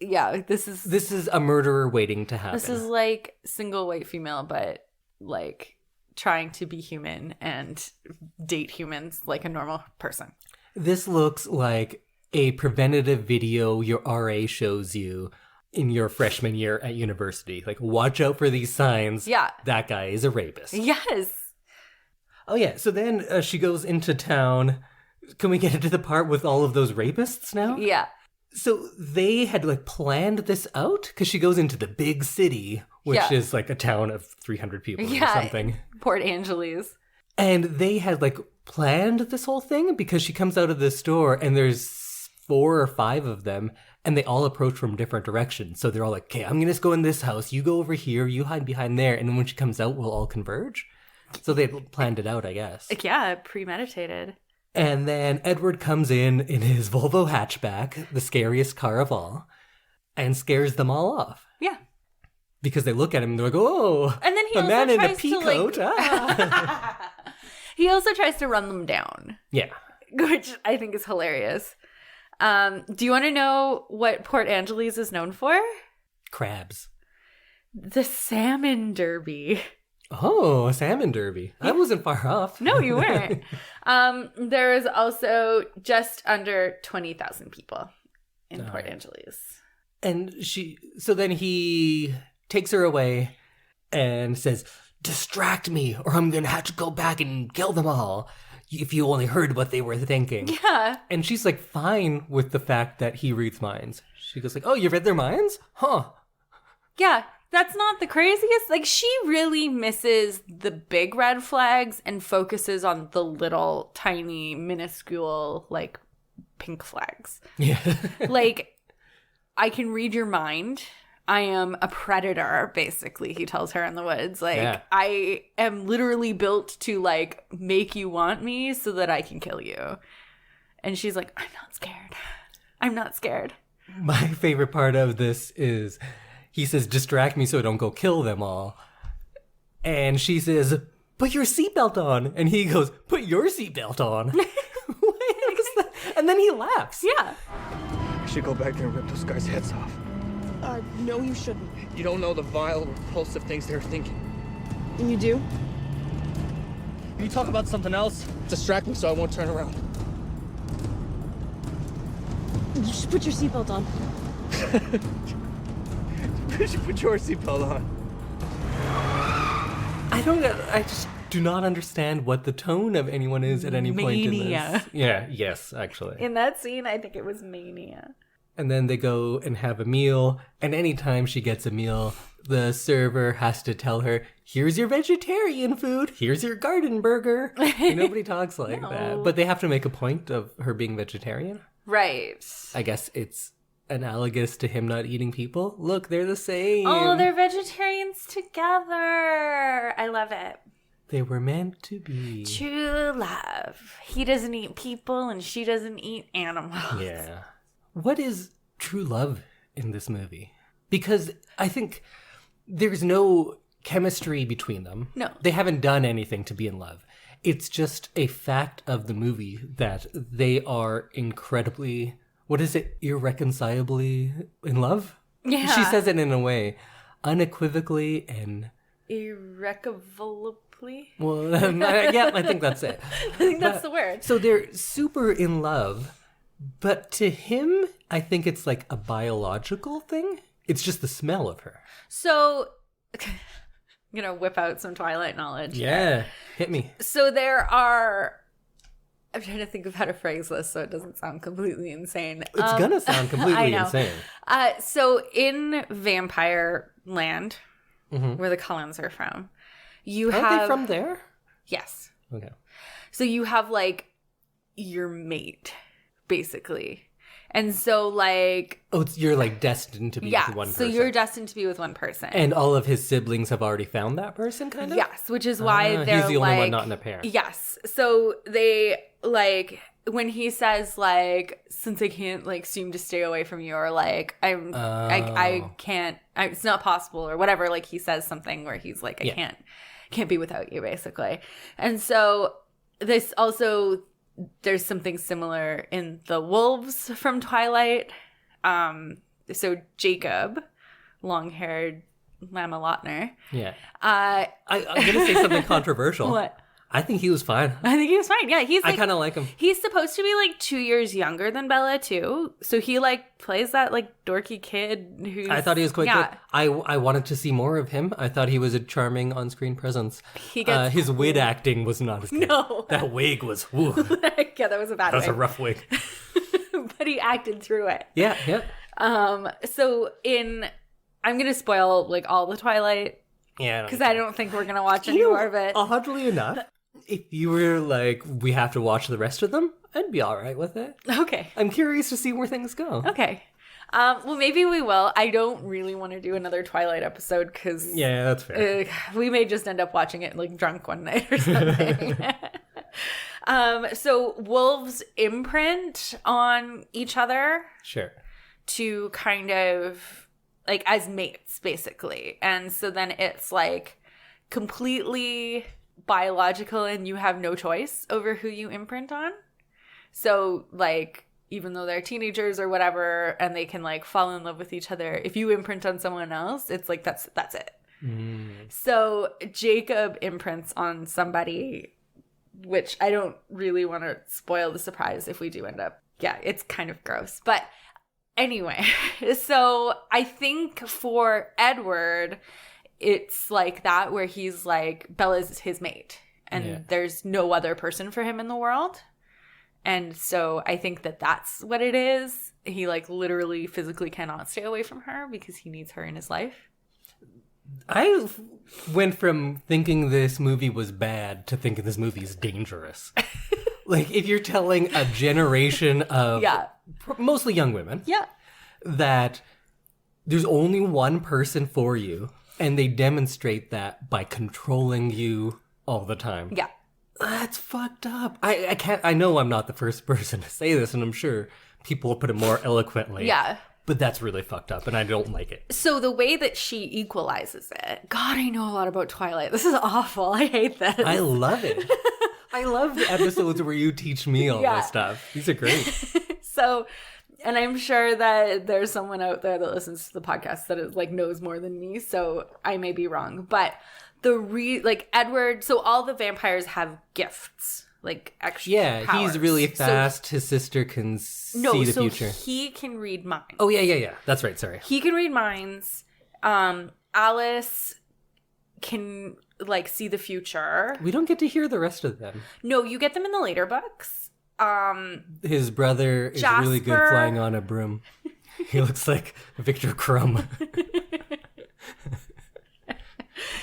Yeah, this is a murderer waiting to happen. this is like single white female, but like trying to be human and date humans like a normal person. This looks like a preventative video your RA shows you in your freshman year at university. Like, watch out for these signs. Yeah. That guy is a rapist. Yes. Oh, yeah. So then she goes into town. Can we get into the part with all of those rapists now? Yeah. So they had like planned this out because she goes into the big city, which is like a town of 300 people or something. Port Angeles. And they had like planned this whole thing because she comes out of the store and there's 4 or 5 of them and they all approach from different directions. So they're all like, okay, I'm going to go in this house. You go over here. You hide behind there. And then when she comes out, we'll all converge. So they planned it out, I guess. Yeah, premeditated. And then Edward comes in his Volvo hatchback, the scariest car of all, and scares them all off. Yeah. Because they look at him and they're like, oh, and then he a also man in a tries pea to, coat. He also tries to run them down. Yeah. Which I think is hilarious. Do you want to know what Port Angeles is known for? Crabs. The Salmon Derby. Oh, a salmon derby. I wasn't far off. No, you weren't. There is also just under 20,000 people in Port Angeles. And so then he takes her away and says, distract me or I'm going to have to go back and kill them all. If you only heard what they were thinking. Yeah. And she's like fine with the fact that he reads minds. She goes like, oh, you read their minds? Huh. Yeah. That's not the craziest. Like, she really misses the big red flags and focuses on the little, tiny, minuscule, like, pink flags. Yeah. Like, I can read your mind. I am a predator, basically, he tells her in the woods. Like, I am literally built to, like, make you want me so that I can kill you. And she's like, I'm not scared. I'm not scared. My favorite part of this is... he says, distract me so I don't go kill them all. And she says, put your seatbelt on. And he goes, put your seatbelt on. And then he laughs. Yeah. I should go back there and rip those guys' heads off. No, you shouldn't. You don't know the vile, repulsive things they're thinking. And you do? Can you talk about something else? Distract me so I won't turn around. You should put your seatbelt on. You should put your seatbelt on. I just do not understand what the tone of anyone is at any point in this. Yeah, yes, actually. In that scene, I think it was mania. And then they go and have a meal. And anytime she gets a meal, the server has to tell her, here's your vegetarian food. Here's your garden burger. Nobody talks like that. But they have to make a point of her being vegetarian. Right. I guess it's analogous to him not eating people. Look, they're the same. Oh, they're vegetarians together. I love it. They were meant to be. True love. He doesn't eat people and she doesn't eat animals. Yeah. What is true love in this movie? Because I think there's no chemistry between them. No. They haven't done anything to be in love. It's just a fact of the movie that they are incredibly, what is it, irreconcilably in love? Yeah. She says it in a way, unequivocally and... irrecoverably? Well, yeah, I think that's it. I think that's the word. So they're super in love, but to him, I think it's like a biological thing. It's just the smell of her. So, I'm going to whip out some Twilight knowledge. Yeah, hit me. So there are... I'm trying to think of how to phrase this so it doesn't sound completely insane. It's gonna sound completely insane. So in Vampire Land, where the Cullens are from, Aren't they from there? Yes. Okay. So you have, like, your mate, basically. And so, like... Oh, you're, like, destined to be with one person. So you're destined to be with one person. And all of his siblings have already found that person, kind of? Yes, which is why they're, he's the only one not in a pair. Yes. So they, like... when he says, like, since I can't, like, seem to stay away from you, or, like, I can't, it's not possible, or whatever, like, he says something where he's like, I can't be without you, basically. And so this also, there's something similar in the wolves from Twilight. So Jacob, long-haired Lama Lautner. Yeah. I'm going to say something controversial. What? I think he was fine. I think he was fine. Yeah, he's like, I kind of like him. He's supposed to be like 2 years younger than Bella too. So he like plays that like dorky kid who's... I thought he was quite good. I wanted to see more of him. I thought he was a charming on-screen presence. His wig acting was not as good. No. That wig was... Woo. Yeah, that was a bad wig. That was a rough wig. but he acted through it. Yeah, yeah. I'm going to spoil like all the Twilight Yeah. because I don't think we're going to watch any more of it. Oddly enough, if you were like, we have to watch the rest of them, I'd be all right with it. Okay. I'm curious to see where things go. Okay. Well, maybe we will. I don't really want to do another Twilight episode because Yeah, that's fair. we may just end up watching it like drunk one night or something. So wolves imprint on each other Sure. to kind of like as mates, basically. And so then it's like completely biological and you have no choice over who you imprint on. So like, even though they're teenagers or whatever, and they can like fall in love with each other, if you imprint on someone else, it's like, that's it. So Jacob imprints on somebody, which I don't really want to spoil the surprise if we do end up. Yeah, it's kind of gross. But anyway, so I think for Edward, it's like that where he's like, Bella's his mate and there's no other person for him in the world. And so I think that that's what it is. He like literally physically cannot stay away from her because he needs her in his life. I went from thinking this movie was bad to thinking this movie is dangerous. Like, if you're telling a generation of mostly young women that there's only one person for you, and they demonstrate that by controlling you all the time. Yeah. That's fucked up. I know I'm not the first person to say this, and I'm sure people will put it more eloquently. Yeah. But that's really fucked up, and I don't like it. So the way that she equalizes it, God, I know a lot about Twilight. This is awful. I hate this. I love it. I love the episodes where you teach me all this stuff. These are great. So, and I'm sure that there's someone out there that listens to the podcast that is, like knows more than me, so I may be wrong. But Edward, so all the vampires have gifts. Like extra powers. He's really fast. His sister can see the future. He can read minds. Oh, yeah. That's right, sorry. He can read minds. Alice can, like, see the future. We don't get to hear the rest of them. No, you get them in the later books. His brother is really good flying on a broom. He looks like Victor Crumb.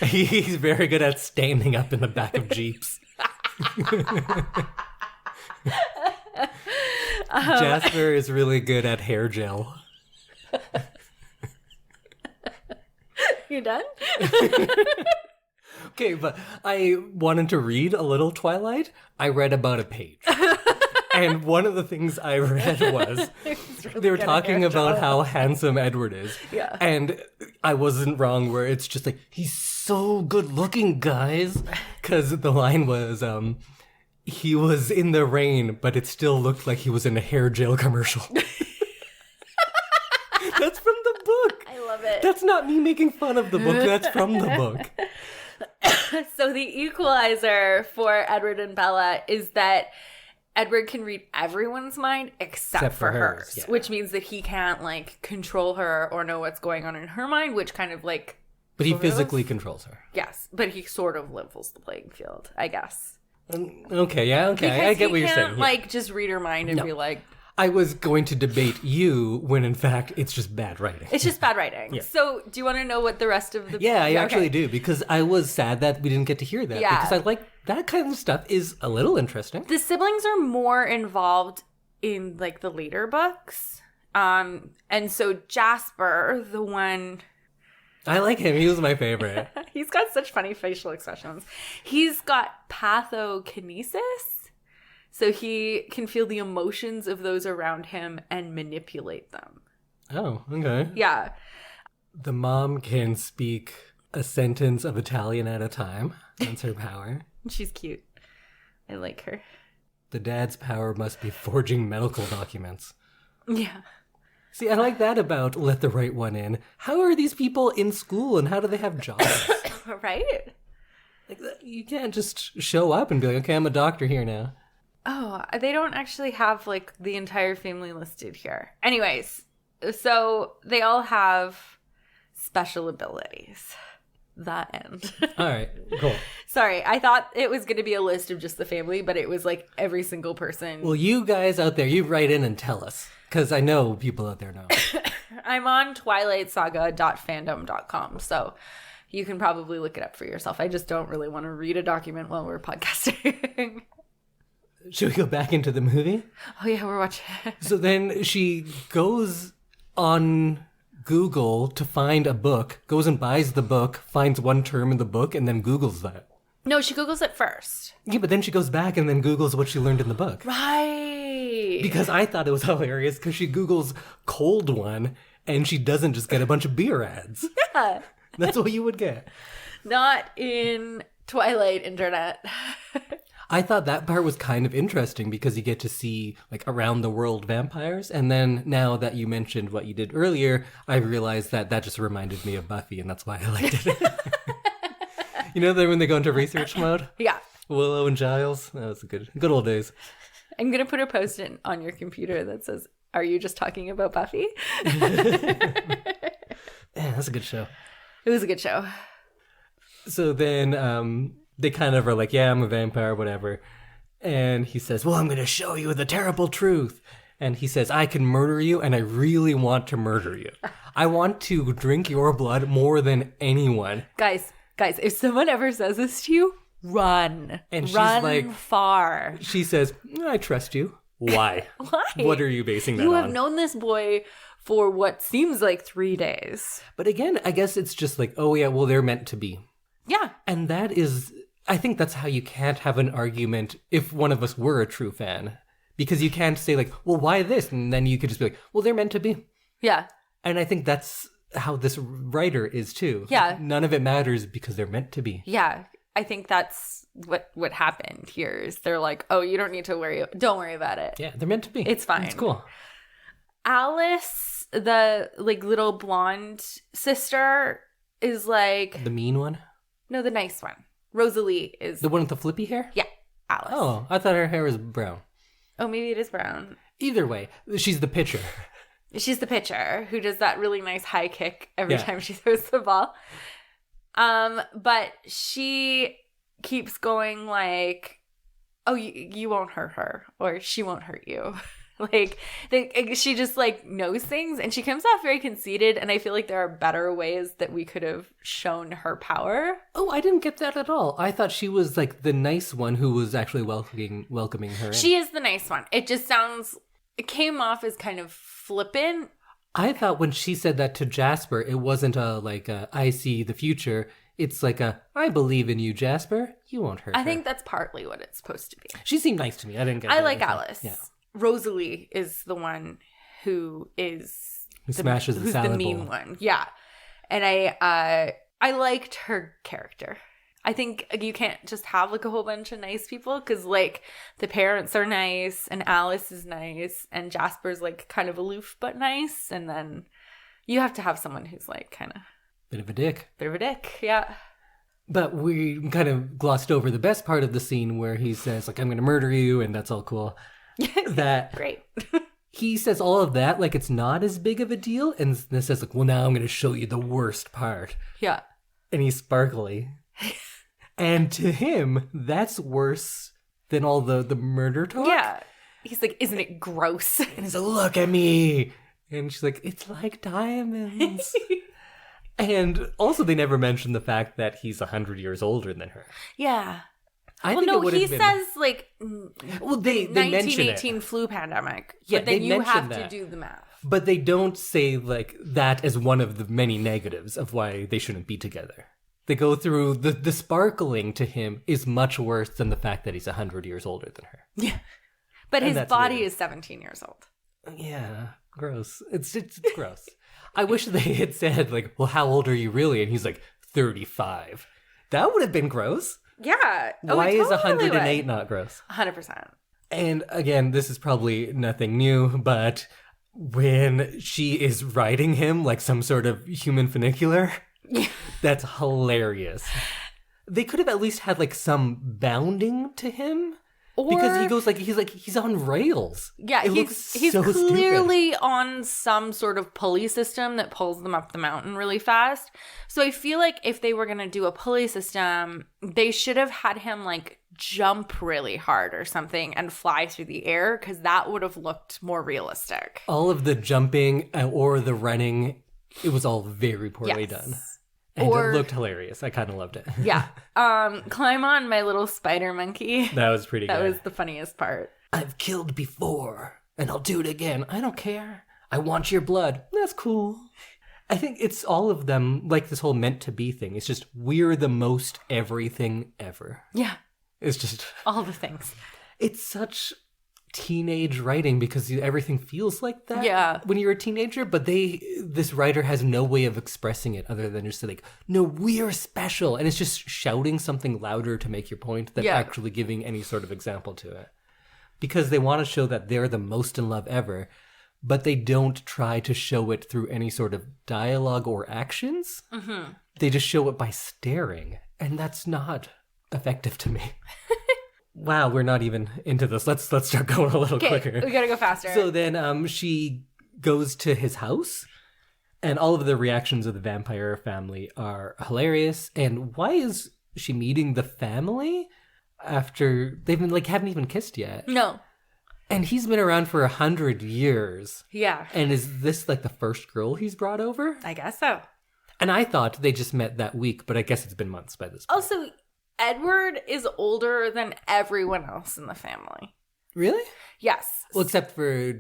He's very good at standing up in the back of Jeeps. Jasper is really good at hair gel. You done? Okay, but I wanted to read a little Twilight. I read about a page. And one of the things I read was they were talking about how handsome Edward is. Yeah. And I wasn't wrong where it's just like, he's so good looking, guys. Because the line was, he was in the rain, but it still looked like he was in a hair gel commercial. That's from the book. I love it. That's not me making fun of the book. That's from the book. So the equalizer for Edward and Bella is that Edward can read everyone's mind except for hers, which means that he can't like control her or know what's going on in her mind, which kind of like... But he physically controls her. Yes, but he sort of levels the playing field, I guess. Okay, I get what you're saying. Because he can't just read her mind and be like... I was going to debate you when in fact it's just bad writing. It's just bad writing. Yeah. So do you want to know what the rest of the... Yeah, I actually do, because I was sad that we didn't get to hear that. Yeah. Because I like that kind of stuff is a little interesting. The siblings are more involved in like the later books. And so Jasper, the one... I like him. He was my favorite. He's got such funny facial expressions. He's got pathokinesis. So he can feel the emotions of those around him and manipulate them. Oh, okay. Yeah. The mom can speak a sentence of Italian at a time. That's her power. She's cute. I like her. The dad's power must be forging medical documents. Yeah. See, I like that about Let the Right One In. How are these people in school and how do they have jobs? Right? Like, you can't just show up and be like, okay, I'm a doctor here now. Oh, they don't actually have, like, the entire family listed here. Anyways, so they all have special abilities. The end. All right, cool. Sorry, I thought it was going to be a list of just the family, but it was like every single person. Well, you guys out there, you write in and tell us, because I know people out there know. I'm on twilightsaga.fandom.com, so you can probably look it up for yourself. I just don't really want to read a document while we're podcasting. Should we go back into the movie? Oh yeah, we're watching. So then she goes on Google to find a book, goes and buys the book, finds one term in the book, and then Googles that. No, she Googles it first. Yeah, but then she goes back and then Googles what she learned in the book. Right. Because I thought it was hilarious because she Googles cold one and she doesn't just get a bunch of beer ads. Yeah. That's what you would get. Not in Twilight internet. I thought that part was kind of interesting because you get to see like around the world vampires. And then now that you mentioned what you did earlier, I realized that just reminded me of Buffy and that's why I liked it. You know that when they go into research mode? Yeah. Willow and Giles? That was good old days. I'm going to put a post-it on your computer that says, "Are you just talking about Buffy?" Yeah, that's a good show. It was a good show. So then they kind of are like, yeah, I'm a vampire, whatever. And he says, well, I'm going to show you the terrible truth. And he says, I can murder you, and I really want to murder you. I want to drink your blood more than anyone. Guys, if someone ever says this to you, run. And she's run like, far. She says, I trust you. Why? Why? What are you basing that You on? have known this boy for what seems like 3 days. But again, I guess it's just like, oh yeah, well, they're meant to be. Yeah. And that is, I think that's how you can't have an argument if one of us were a true fan. Because you can't say like, well, why this? And then you could just be like, well, they're meant to be. Yeah. And I think that's how this writer is too. Yeah. None of it matters because they're meant to be. Yeah. I think that's what happened here is they're like, oh, you don't need to worry. Don't worry about it. Yeah, they're meant to be. It's fine. It's cool. Alice, the like little blonde sister, is like, The mean one? no, the nice one. Rosalie is, The one with the flippy hair? yeah, Alice. Oh, I thought her hair was brown. Oh, maybe it is brown. Either way, she's the pitcher. She's the pitcher who does that really nice high kick every Yeah. time she throws the ball. But she keeps going like, oh, you won't hurt her, or she won't hurt you. Like, she just like knows things, and she comes off very conceited, and I feel like there are better ways that we could have shown her power. Oh, I didn't get that at all. I thought she was like the nice one who was actually welcoming her in. She is the nice one. It came off as kind of flippant. I thought when she said that to Jasper, it wasn't I see the future. It's like I believe in you, Jasper. You won't hurt her. I think that's partly what it's supposed to be. She seemed nice to me. I didn't get I that like at all. Alice. Yeah. Rosalie is the one who is Who smashes the who's salad the mean bowl. one. Yeah. And I liked her character. I think you can't just have like a whole bunch of nice people because like the parents are nice and Alice is nice and Jasper's like kind of aloof but nice, and then you have to have someone who's like kind of Bit of a dick. Yeah. But we kind of glossed over the best part of the scene where he says, like, I'm going to murder you, and that's all cool. That Great. he says all of that like it's not as big of a deal, and then says, like, well, now I'm going to show you the worst part. Yeah. And he's sparkly. And to him, that's worse than all the murder talk. Yeah. He's like, isn't it gross? And he's like, look at me. And she's like, it's like diamonds. And also they never mentioned the fact that he's 100 years older than her. Yeah. I Well, think it no, would he have been... says like Well, they mention it. 1918 flu pandemic. Yeah, but then they you mention have that. to do the math. But they don't say like that as one of the many negatives of why they shouldn't be together. They go through the sparkling to him is much worse than the fact that he's 100 years older than her. Yeah. But And his that's body weird. is 17 years old. Yeah, gross. It's gross. I wish they had said like, well, how old are you really? And he's like 35. That would have been gross. Yeah. Why it is totally 108 would. not gross? 100%. And again, this is probably nothing new, but when she is riding him like some sort of human funicular, that's hilarious. They could have at least had like some bounding to him. Because he goes he's on rails. Yeah, It looks he's so clearly on some sort of pulley system that pulls them up the mountain really fast. So I feel like if they were going to do a pulley system, they should have had him like jump really hard or something and fly through the air, because that would have looked more realistic. All of the jumping or the running, it was all very poorly done. And it looked hilarious. I kind of loved it. Yeah. Climb on, my little spider monkey. That was pretty good. That was the funniest part. I've killed before, and I'll do it again. I don't care. I want your blood. That's cool. I think it's all of them, like this whole meant to be thing. It's just, we're the most everything ever. Yeah. It's just... all the things. It's such teenage writing because everything feels like that when you're a teenager, but this writer has no way of expressing it other than just like, no, we're special, and it's just shouting something louder to make your point than actually giving any sort of example to it, because they want to show that they're the most in love ever, but they don't try to show it through any sort of dialogue or actions. They just show it by staring, and that's not effective to me. Wow, we're not even into this. Let's start going a little quicker. We gotta go faster. So then she goes to his house, and all of the reactions of the vampire family are hilarious. And why is she meeting the family after they've been haven't even kissed yet? No. And he's been around for 100 years. Yeah. And is this the first girl he's brought over? I guess so. And I thought they just met that week, but I guess it's been months by this point. Also, Edward is older than everyone else in the family. Really? Yes. Well, except for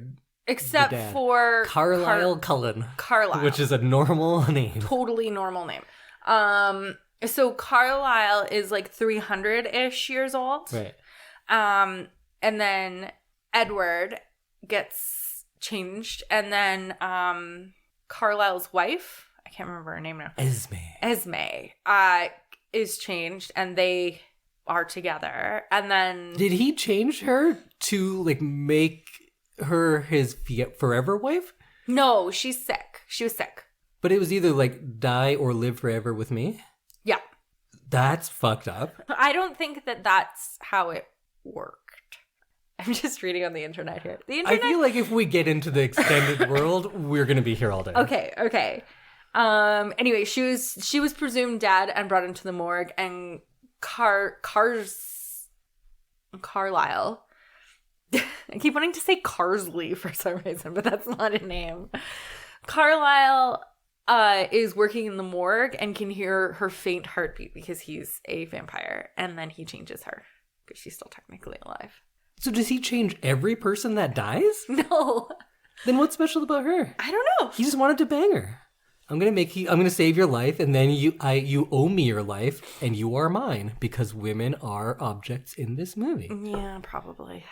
Carlisle Cullen. Carlisle. Which is a normal name. Totally normal name. So Carlisle is 300-ish years old. Right. And then Edward gets changed. And then Carlisle's wife, I can't remember her name now. Esme. Is changed, and they are together. And then did he change her to make her his forever wife? No, she's sick. She was sick. But it was either die or live forever with me. Yeah, that's fucked up. I don't think that that's how it worked. I'm just reading on the internet here. I feel like if we get into the extended world, we're gonna be here all day. Okay. Anyway, she was presumed dead and brought into the morgue, and Carlisle. I keep wanting to say Carsley for some reason, but that's not a name. Carlisle is working in the morgue and can hear her faint heartbeat because he's a vampire, and then he changes her because she's still technically alive. So does he change every person that dies? No. Then what's special about her? I don't know. He just wanted to bang her. I'm gonna save your life, and then you owe me your life, and you are mine, because women are objects in this movie. Yeah, probably.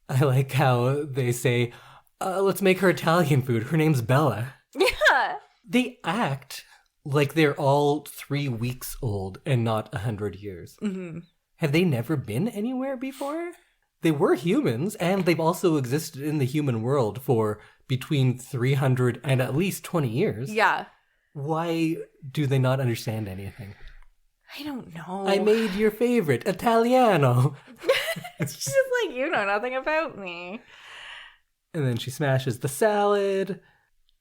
I like how they say, let's make her Italian food. Her name's Bella. Yeah. They act like they're all 3 weeks old and not 100 years. Mm-hmm. Have they never been anywhere before? They were humans, and they've also existed in the human world for between 300 and at least 20 years. Yeah. Why do they not understand anything? I don't know. I made your favorite, Italiano. It's just you know nothing about me. And then she smashes the salad.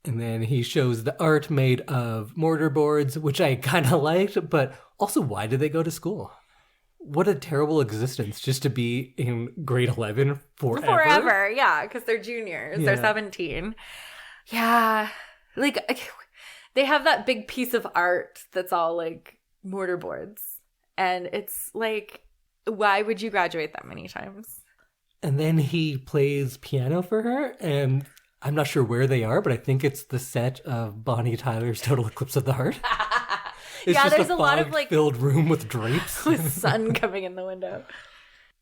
And then he shows the art made of mortar boards, which I kind of liked. But also, why did they go to school? What a terrible existence just to be in grade 11 forever. Forever, yeah, because they're juniors. Yeah. They're 17. Yeah. They have that big piece of art that's all mortar boards. And it's why would you graduate that many times? And then he plays piano for her, and I'm not sure where they are, but I think it's the set of Bonnie Tyler's Total Eclipse of the Heart. It's yeah, just there's a lot of filled room with drapes. with sun coming in the window.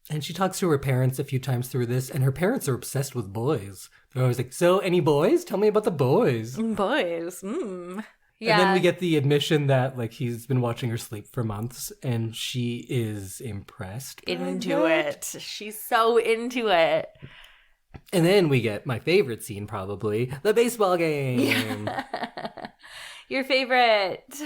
And she talks to her parents a few times through this, and her parents are obsessed with boys. They're always like, so any boys? Tell me about the boys. Boys. Yeah. And then we get the admission that he's been watching her sleep for months, and she is impressed. Into it. She's so into it. And then we get my favorite scene, probably, the baseball game. Yeah. Your favorite.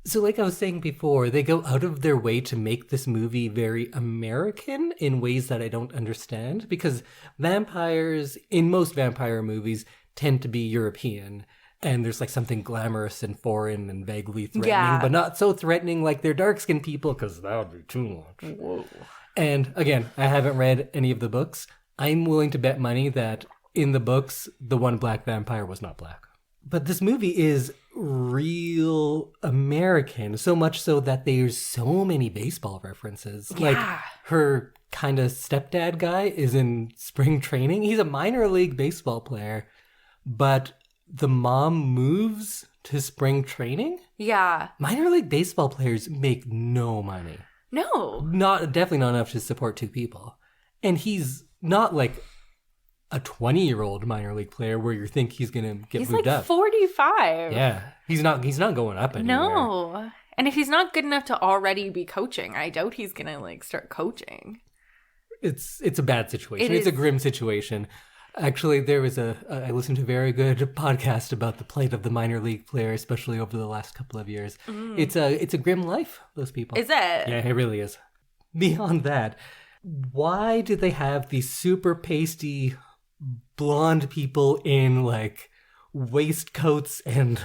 So like I was saying before, they go out of their way to make this movie very American in ways that I don't understand, because vampires, in most vampire movies, tend to be European. And there's like something glamorous and foreign and vaguely threatening, but not so threatening like they're dark-skinned people, because that would be too much. Whoa. And again, I haven't read any of the books. I'm willing to bet money that in the books, the one black vampire was not black. But this movie is real American, so much so that there's so many baseball references. Yeah. Like her kind of stepdad guy is in spring training. He's a minor league baseball player, but the mom moves to spring training? Yeah. Minor league baseball players make no money. No. Definitely not enough to support two people. And he's not like a 20-year-old minor league player where you think he's going to get moved like up. 45. Yeah. He's not going up anywhere. No. And if he's not good enough to already be coaching, I doubt he's going to like start coaching. It's a bad situation. It It's a is. grim situation. Actually, there was I listened to a very good podcast about the plight of the minor league player, especially over the last couple of years. It's a grim life, those people. Is it? Yeah, it really is. Beyond that, why do they have these super pasty blonde people in like waistcoats and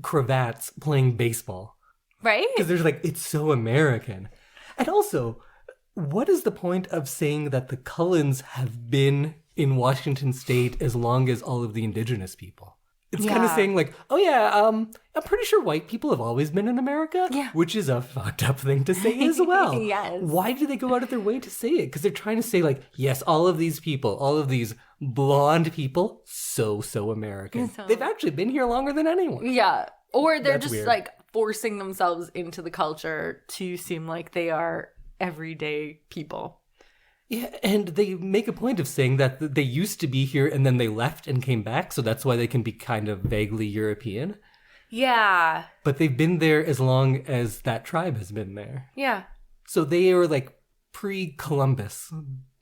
cravats playing baseball? Right? Because there's like, it's so American. And also, what is the point of saying that the Cullens have been in Washington State as long as all of the indigenous people? It's kind of Yeah. saying like, oh yeah, I'm pretty sure white people have always been in America. Yeah. Which is a fucked up thing to say as well. Yes. Why do they go out of their way to say it? Because they're trying to say like, yes, all of these people, all of these blonde people, so American. So- They've actually been here longer than anyone. Yeah. Or they're That's just weird. like forcing themselves into the culture to seem like they are everyday people. Yeah, and they make a point of saying that they used to be here and then they left and came back, so that's why they can be kind of vaguely European. Yeah. But they've been there as long as that tribe has been there. Yeah. So they were like pre-Columbus,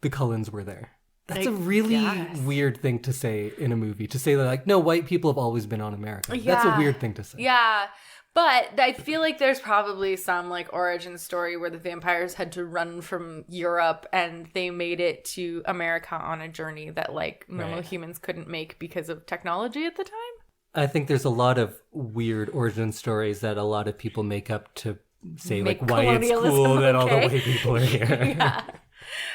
the Cullens were there. That's a really guess. weird thing to say in a movie, to say that like, no, white people have always been on America. That's a Yeah. weird thing to say. Yeah. But I feel like there's probably some like origin story where the vampires had to run from Europe and they made it to America on a journey that like normal Right. humans couldn't make because of technology at the time. I think there's a lot of weird origin stories that a lot of people make up to say Make like why it's colonialism cool that all the okay. white people are here. Yeah.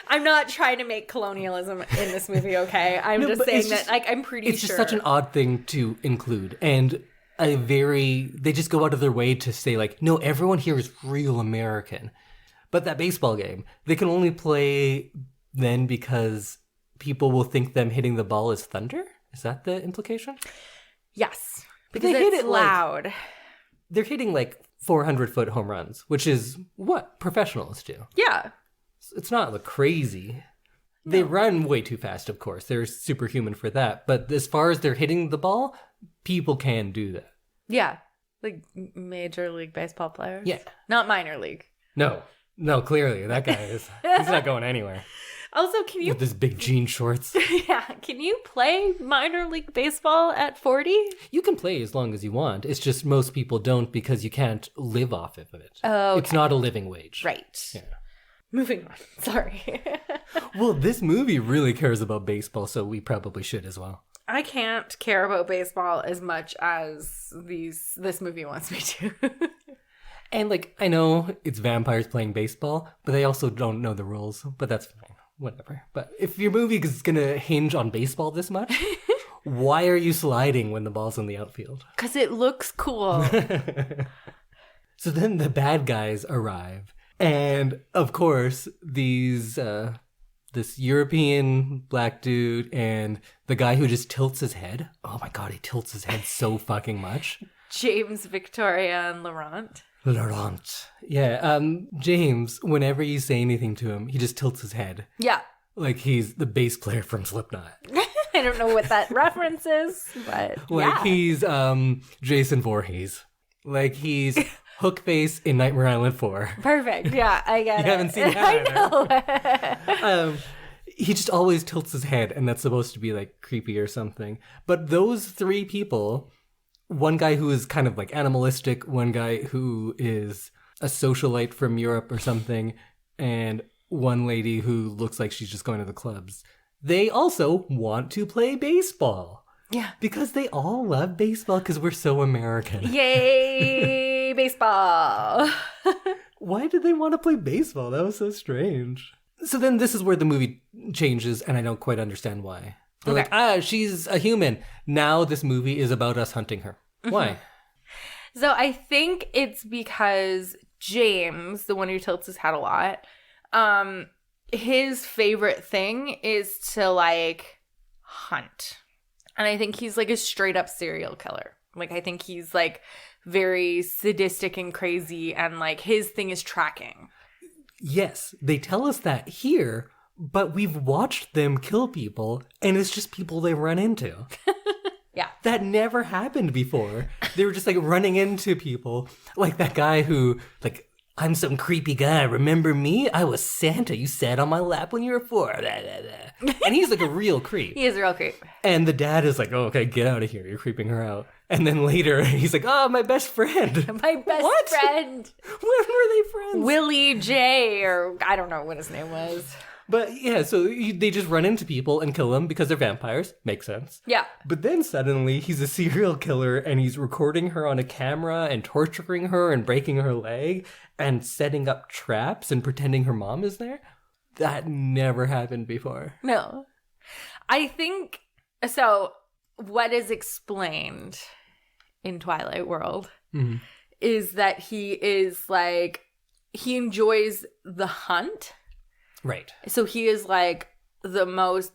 I'm not trying to make colonialism in this movie, okay? I'm No, just but saying it's that just- like I'm pretty It's sure. just such an odd thing to include. And they just go out of their way to say like, no, everyone here is real American. But that baseball game, they can only play then because people will think them hitting the ball is thunder? Is that the implication? Yes. But Because they hit it's it like- loud. They're hitting like 400-foot home runs, which is what professionals do. Yeah. It's not like crazy. They run way too fast, of course. They're superhuman for that. But as far as they're hitting the ball, people can do that. Yeah. Like Major League Baseball players. Yeah. Not minor league. No, clearly that guy he's not going anywhere Also, can you with his big jean shorts. can you play minor league baseball at 40? You can play as long as you want. It's just most people don't because you can't live off of it. Oh, It's not a living wage. Right. Yeah. Moving on. Sorry. Well, this movie really cares about baseball, so we probably should as well. I can't care about baseball as much as this movie wants me to. And like, I know it's vampires playing baseball, but they also don't know the rules. But that's fine. Whatever. But if your movie is going to hinge on baseball this much, why are you sliding when the ball's in the outfield? Because it looks cool. So then the bad guys arrive. And of course, this European black dude and the guy who just tilts his head. Oh my God, he tilts his head so fucking much. James, Victoria, and Laurent. Laurent. Yeah, James, whenever you say anything to him, he just tilts his head. Yeah. Like he's the bass player from Slipknot. I don't know what that reference is, but Like yeah. he's Jason Voorhees. Like he's Hookface in Nightmare Island 4. Perfect. Yeah, I get it. You haven't seen that, I know. He just always tilts his head, and that's supposed to be like creepy or something. But those three people one guy who is kind of like animalistic, one guy who is a socialite from Europe or something, and one lady who looks like she's just going to the clubs. They also want to play baseball. Yeah. Because they all love baseball because we're so American. Yay, baseball. Why did they want to play baseball? That was so strange. So then this is where the movie changes, and I don't quite understand why. They're like, she's a human. Now this movie is about us hunting her. Why? So I think it's because James, the one who tilts his hat a lot, his favorite thing is to, like, hunt. And I think he's, like, a straight-up serial killer. Like, I think he's, like, very sadistic and crazy, and, like, his thing is tracking. Yes, they tell us that here, but we've watched them kill people, and it's just people they run into. Yeah. That never happened before. They were just, like, running into people. Like that guy who, like, I'm some creepy guy. Remember me? I was Santa. You sat on my lap when you were 4. Blah, blah, blah. And he's like a real creep. He is a real creep. And the dad is like, oh, okay, get out of here. You're creeping her out. And then later, he's like, oh, my best friend. My best friend. When were they friends? Willie J, or I don't know what his name was. But yeah, so they just run into people and kill them because they're vampires. Makes sense. Yeah. But then suddenly he's a serial killer and he's recording her on a camera and torturing her and breaking her leg and setting up traps and pretending her mom is there. That never happened before. No. I think, so what is explained in Twilight World is that he is like, he enjoys the hunt. Right. So he is like the most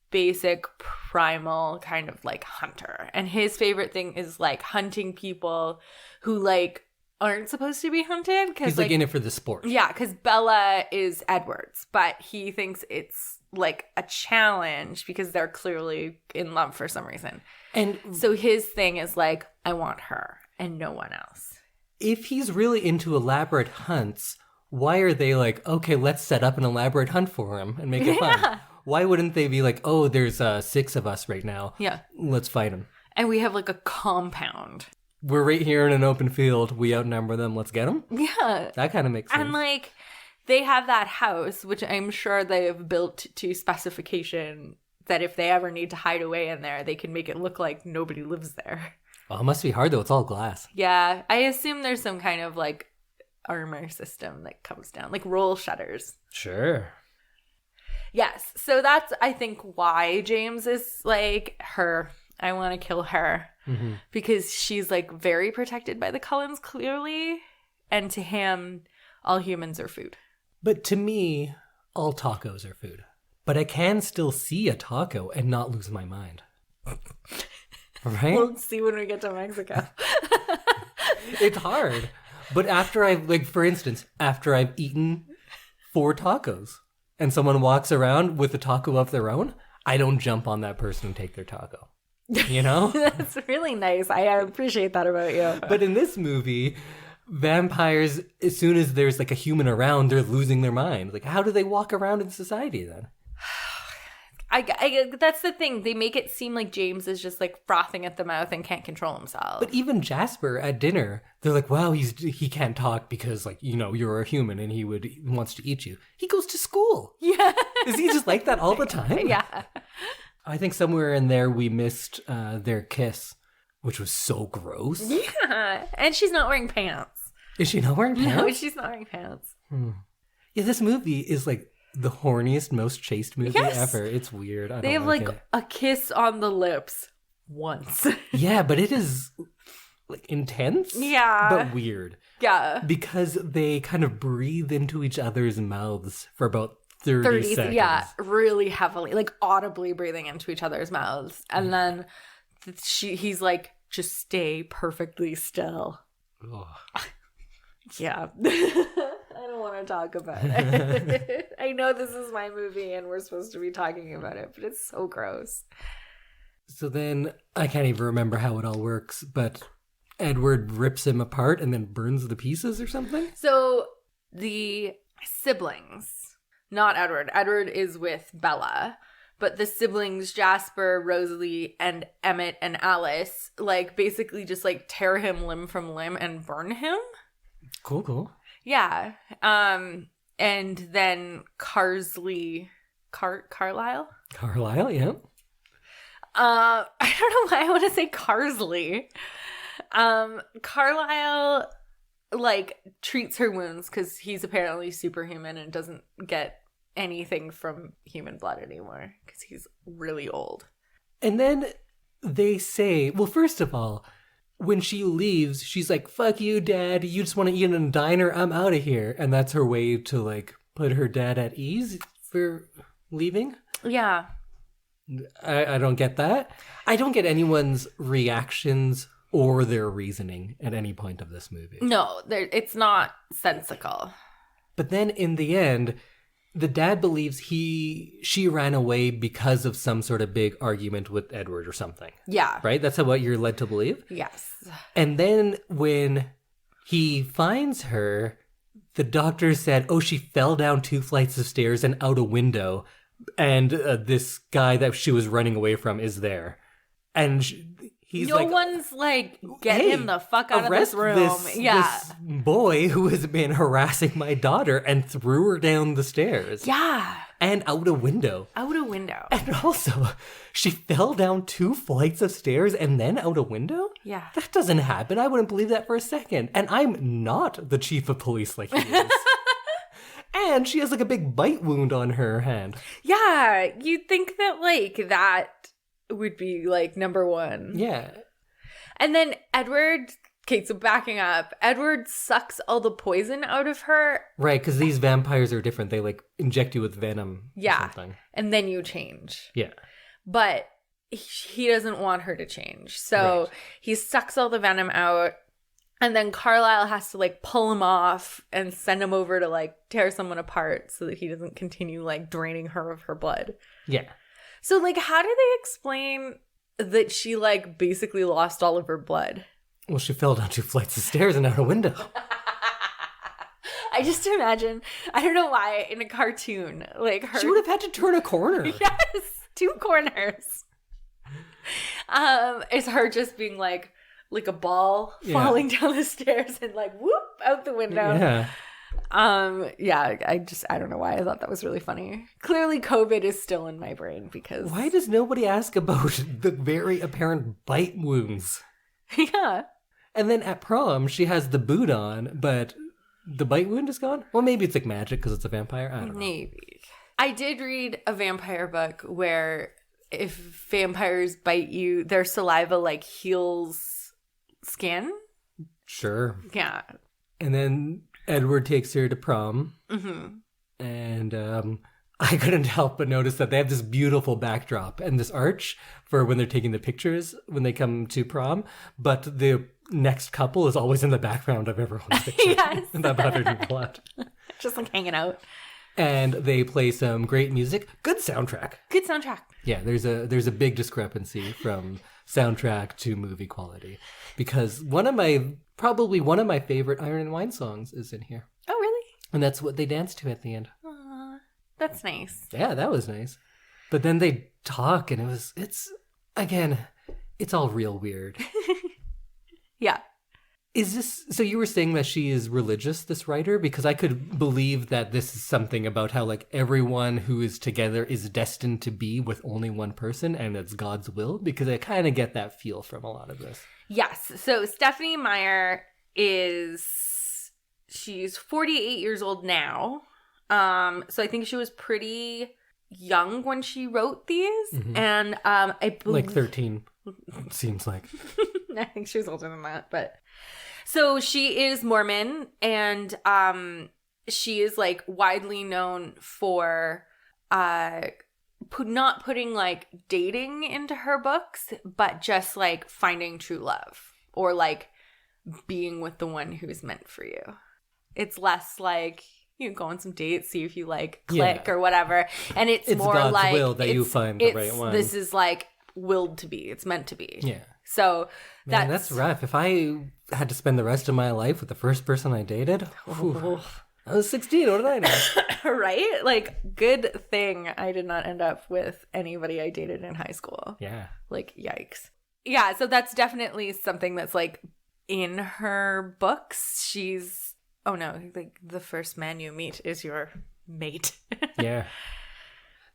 basic primal kind of like hunter. And his favorite thing is like hunting people who like aren't supposed to be hunted. He's like in it for the sport. Yeah, because Bella is Edward's, but he thinks it's like a challenge because they're clearly in love for some reason. And So his thing is like, I want her and no one else. if he's really into elaborate hunts, why are they like, okay, let's set up an elaborate hunt for him and make it fun? Why wouldn't they be like, oh, there's 6 of us right now. Yeah. Let's fight him. And we have like a compound. We're right here in an open field. We outnumber them. Let's get them. Yeah. That kind of makes sense. And like they have that house, which I'm sure they have built to specification that if they ever need to hide away in there, they can make it look like nobody lives there. Oh, it must be hard though. It's all glass. Yeah. I assume there's some kind of like armor system that comes down, like roll shutters. Sure. Yes. So that's, I think, why James is like her. I want to kill her. Mm-hmm. Because she's like very protected by the Cullens, clearly. And to him, all humans are food. But to me, all tacos are food. But I can still see a taco and not lose my mind. Right? We'll see when we get to Mexico. It's hard. But after I've, like, for instance, after I've eaten 4 tacos and someone walks around with a taco of their own, I don't jump on that person and take their taco. You know? That's really nice. I appreciate that about you. But in this movie, vampires, as soon as there's like a human around, they're losing their mind. Like, how do they walk around in society then? I that's the thing. They make it seem like James is just like frothing at the mouth and can't control himself. But even Jasper at dinner, they're like, wow, he can't talk because, like, you know, you're a human and he wants to eat you. He goes to school. Yeah. Is he just like that all the time? Yeah. I think somewhere in there we missed their kiss, which was so gross. Yeah. And she's not wearing pants. Is she not wearing pants? No, she's not wearing pants. Yeah, this movie is like the horniest, most chaste movie ever. It's weird. I They don't have like like it. a kiss on the lips once. Yeah, but it is like intense. Yeah. But weird. Yeah. Because they kind of breathe into each other's mouths for about 30 seconds. Yeah, really heavily, like audibly breathing into each other's mouths. And then he's like, just stay perfectly still. Ugh. Yeah. I don't want to talk about it. I know this is my movie and we're supposed to be talking about it, but it's so gross. So then, I can't even remember how it all works, but Edward rips him apart and then burns the pieces or something? So the siblings, not Edward. Edward is with Bella, but the siblings, Jasper, Rosalie, and Emmett and Alice, like, basically just, like, tear him limb from limb and burn him. Cool. Yeah. And then Carlisle? Carlisle, yeah. I don't know why I want to say Carsley. Carlisle, like, treats her wounds because he's apparently superhuman and doesn't get anything from human blood anymore because he's really old. And then they say, well, first of all, when she leaves, she's like, fuck you, Dad. You just want to eat in a diner? I'm out of here. And that's her way to, like, put her dad at ease for leaving? Yeah. I don't get that. I don't get anyone's reactions or their reasoning at any point of this movie. No, it's not sensical. But then in the end, the dad believes she ran away because of some sort of big argument with Edward or something. Yeah. Right? That's what you're led to believe? Yes. And then when he finds her, the doctor said, oh, she fell down 2 flights of stairs and out a window. And this guy that she was running away from is there. And he's no like... one's like, get him the fuck out of this room. This boy who has been harassing my daughter and threw her down the stairs. Yeah. And out a window. Out a window. And also, she fell down 2 flights of stairs and then out a window? Yeah. That doesn't happen. I wouldn't believe that for a second. And I'm not the chief of police like he is. And she has like a big bite wound on her hand. Yeah. You'd think that like that would be like number one. Yeah. And then Edward, okay, so backing up, Edward sucks all the poison out of her. Right, because these vampires are different. They like inject you with venom or something. And then you change. Yeah. But he doesn't want her to change. So he sucks all the venom out. And then Carlisle has to like pull him off and send him over to like tear someone apart so that he doesn't continue like draining her of her blood. Yeah. So like how do they explain that she like basically lost all of her blood? Well, she fell down 2 flights of stairs and out a window. I just imagine, I don't know why, in a cartoon, like her. She would have had to turn a corner. Yes, 2 corners. It's her just being like a ball falling down the stairs and like whoop out the window. Yeah. I don't know why I thought that was really funny. Clearly COVID is still in my brain because Why does nobody ask about the very apparent bite wounds? Yeah. And then at prom, she has the boot on, but the bite wound is gone? Well, maybe it's like magic because it's a vampire. I don't know. Maybe. I did read a vampire book where if vampires bite you, their saliva like heals skin. Sure. Yeah. And then Edward takes her to prom. Mm-hmm. And I couldn't help but notice that they have this beautiful backdrop and this arch for when they're taking the pictures when they come to prom. But the next couple is always in the background of everyone's picture. Yes. That bothered me a lot. Just like hanging out. And they play some great music. Good soundtrack. Good soundtrack. Yeah, there's a big discrepancy from soundtrack to movie quality. Because probably one of my favorite Iron and Wine songs is in here. Oh, really? And that's what they dance to at the end. Aww, that's nice. Yeah, that was nice. But then they talk and it's all real weird. Yeah. So you were saying that she is religious, this writer? Because I could believe that this is something about how like everyone who is together is destined to be with only one person and it's God's will, because I kind of get that feel from a lot of this. Yes. So Stephenie Meyer she's 48 years old now. So I think she was pretty young when she wrote these. Mm-hmm. And I believe... Like 13, seems like. I think she was older than that, but... So she is Mormon, and she is like widely known for not putting like dating into her books, but just like finding true love or like being with the one who's meant for you. It's less like you go on some dates, see if you like click or whatever, and it's more God's like will that you find the right one. This is like willed to be. It's meant to be. Yeah. So that's rough. If I had to spend the rest of my life with the first person I dated, I was 16. What did I know? Right? Like, good thing I did not end up with anybody I dated in high school. Yeah. Like, yikes. Yeah, so that's definitely something that's like in her books. She's, oh no, like the first man you meet is your mate. Yeah.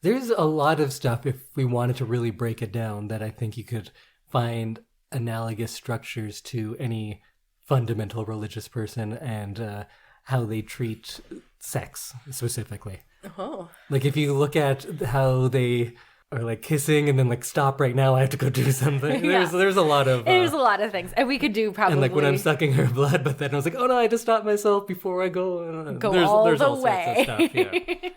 There's a lot of stuff, if we wanted to really break it down, that I think you could find analogous structures to any fundamental religious person and how they treat sex specifically. Oh. Like if you look at how they are like kissing and then like stop right now, I have to go do something. Yeah. There's a lot of There's a lot of things. And we could do probably. and like when I'm sucking her blood, but then I was like, oh no, I had to stop myself before I go. Go there's all there's the all way. sorts of stuff. Yeah.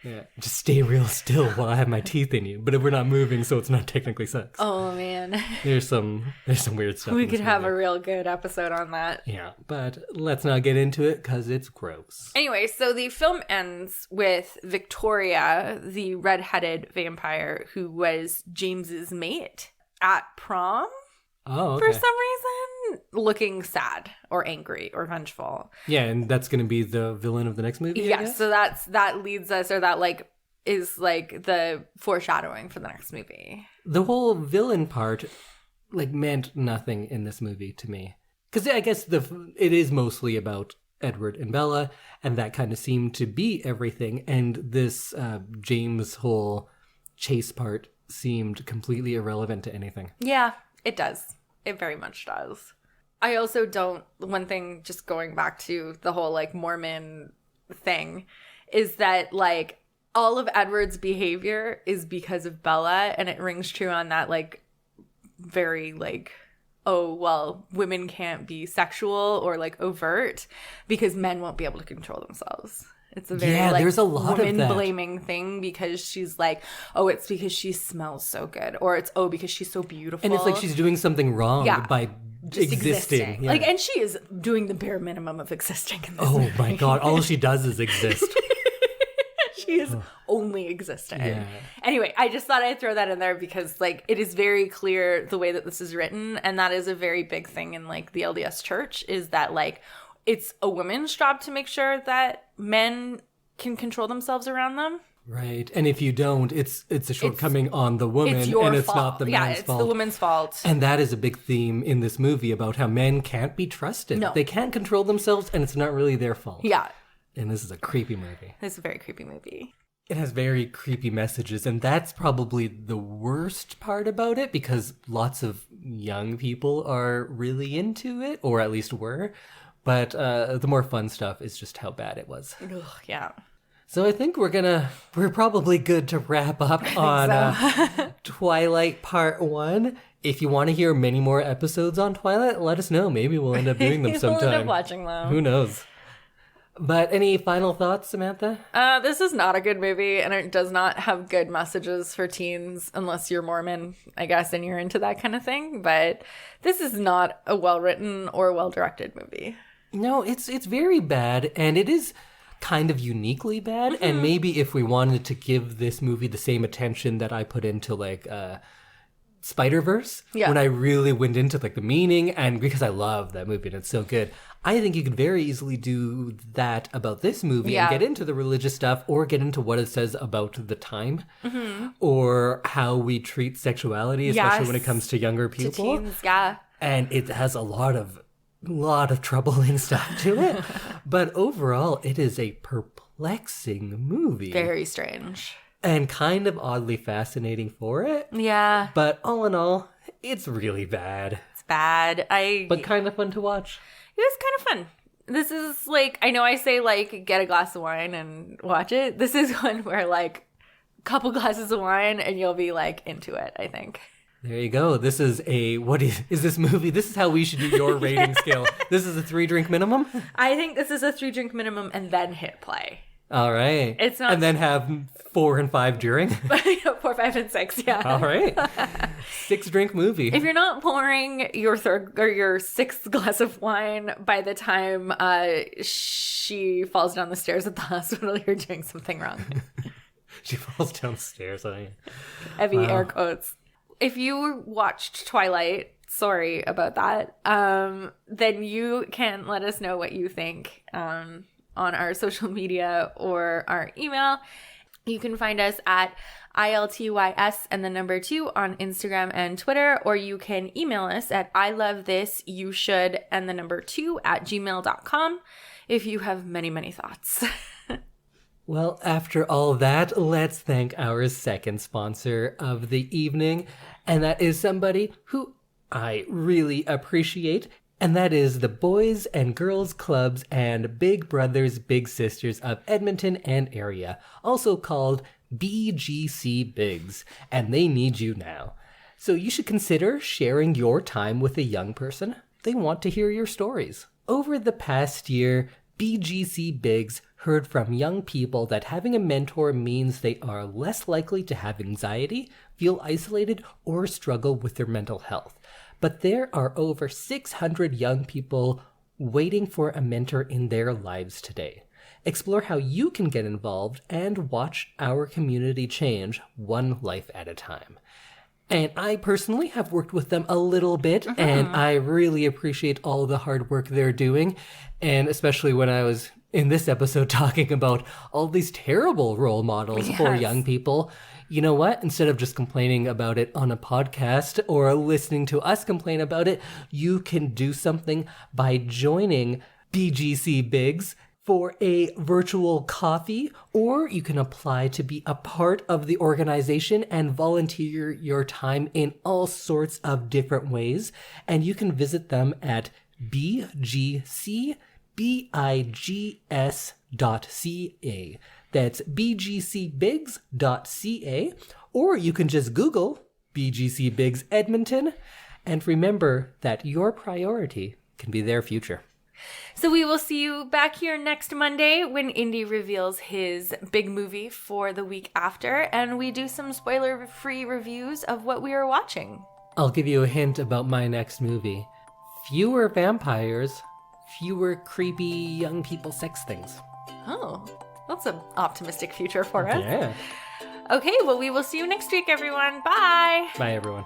Yeah, just stay real still while I have my teeth in you. But we're not moving, so it's not technically sex. Oh man. There's some weird stuff. We in this could have movie. a real good episode on that. Yeah, but let's not get into it because it's gross. Anyway, so the film ends with Victoria, the redheaded vampire who was James's mate at prom Oh, okay. for some reason, looking sad or angry or vengeful. Yeah, and that's going to be the villain of the next movie. I Yeah, guess? so that leads us, or that like is like the foreshadowing for the next movie. The whole villain part like meant nothing in this movie to me, because I guess it is mostly about Edward and Bella, and that kind of seemed to be everything. And this James whole chase part seemed completely irrelevant to anything. Yeah, it does. It very much does. I also don't, one thing, just going back to the whole like Mormon thing, is that like all of Edward's behavior is because of Bella, and it rings true on that like very like, oh, well, women can't be sexual or like overt because men won't be able to control themselves. It's a very like there's a lot of woman that. blaming thing because she's like, oh, it's because she smells so good, or it's because she's so beautiful, And it's like she's doing something wrong by just existing. Yeah. Like, and she is doing the bare minimum of existing in this Oh movie. my god, all she does is exist. She is only existing. Yeah. Anyway, I just thought I'd throw that in there because like it is very clear the way that this is written, and that is a very big thing in like the LDS church, is that like it's a woman's job to make sure that men can control themselves around them. Right. And if you don't, it's a shortcoming on the woman, It's your and it's fault. not the man's Yeah, it's fault. the woman's fault. And that is a big theme in this movie about how men can't be trusted. No. They can't control themselves, and it's not really their fault. Yeah, And this is a creepy movie. it's a very creepy movie. It has very creepy messages, and that's probably the worst part about it, because lots of young people are really into it, or at least were. But the more fun stuff is just how bad it was. Ugh, yeah. So I think we're probably good to wrap up on Twilight Part 1. If you want to hear many more episodes on Twilight, let us know. Maybe we'll end up doing them We'll sometime. end up watching them. Who knows? But any final thoughts, Samantha? This is not a good movie, and it does not have good messages for teens, unless you're Mormon, I guess, and you're into that kind of thing. But this is not a well-written or well-directed movie. No, it's very bad, and it is kind of uniquely bad. Mm-hmm. And maybe if we wanted to give this movie the same attention that I put into like Spider-Verse, Yeah. when I really went into like the meaning, and because I love that movie and it's so good, I think you could very easily do that about this movie Yeah. and get into the religious stuff, or get into what it says about the time, Mm-hmm. or how we treat sexuality, especially when it Yes. comes to younger To people. teens, yeah. And it has a lot of troubling stuff to it. But overall, it is a perplexing movie. Very strange. And kind of oddly fascinating for it. Yeah, But all in all, it's really bad. it's bad. But kind of fun to watch. It was kind of fun. This is like, I know I say like get a glass of wine and watch it. This is one where like a couple glasses of wine and you'll be like into it, I think. There you go. This is what is this movie? This is how we should do your rating scale. This is a 3-drink minimum? I think this is a 3-drink minimum and then hit play. All right. It's not- And then have 4 and 5 during? 4, 5, and 6, yeah. All right. 6-drink movie. If you're not pouring your third or your 6th glass of wine by the time she falls down the stairs at the hospital, you're doing something wrong. She falls downstairs. Heavy air quotes. If you watched Twilight, sorry about that, then you can let us know what you think on on our social media or our email. You can find us at ILTYS and the number 2 on Instagram and Twitter, or you can email us at ilovethisyouShould and the number 2 at gmail.com if you have many, many thoughts. Well, after all that, let's thank our second sponsor of the evening, and that is somebody who I really appreciate, and that is the Boys and Girls Clubs and Big Brothers Big Sisters of Edmonton and area, also called BGC Bigs, and they need you now. So you should consider sharing your time with a young person. They want to hear your stories. Over the past year, BGC Bigs heard from young people that having a mentor means they are less likely to have anxiety, feel isolated, or struggle with their mental health. But there are over 600 young people waiting for a mentor in their lives today. Explore how you can get involved and watch our community change one life at a time. And I personally have worked with them a little bit, and I really appreciate all the hard work they're doing. And especially when I was in this episode talking about all these terrible role models for young people. You know what? Instead of just complaining about it on a podcast or listening to us complain about it, you can do something by joining BGC Bigs for a virtual coffee, or you can apply to be a part of the organization and volunteer your time in all sorts of different ways. And you can visit them at bgcbigs.ca. That's bgcbigs.ca, or you can just Google BGC Bigs Edmonton, and remember that your priority can be their future. So we will see you back here next Monday when Indy reveals his big movie for the week after, and we do some spoiler-free reviews of what we are watching. I'll give you a hint about my next movie. Fewer vampires, fewer creepy young people sex things. Oh, that's an optimistic future for us. Yeah. Okay, well, we will see you next week, everyone. Bye. Bye, everyone.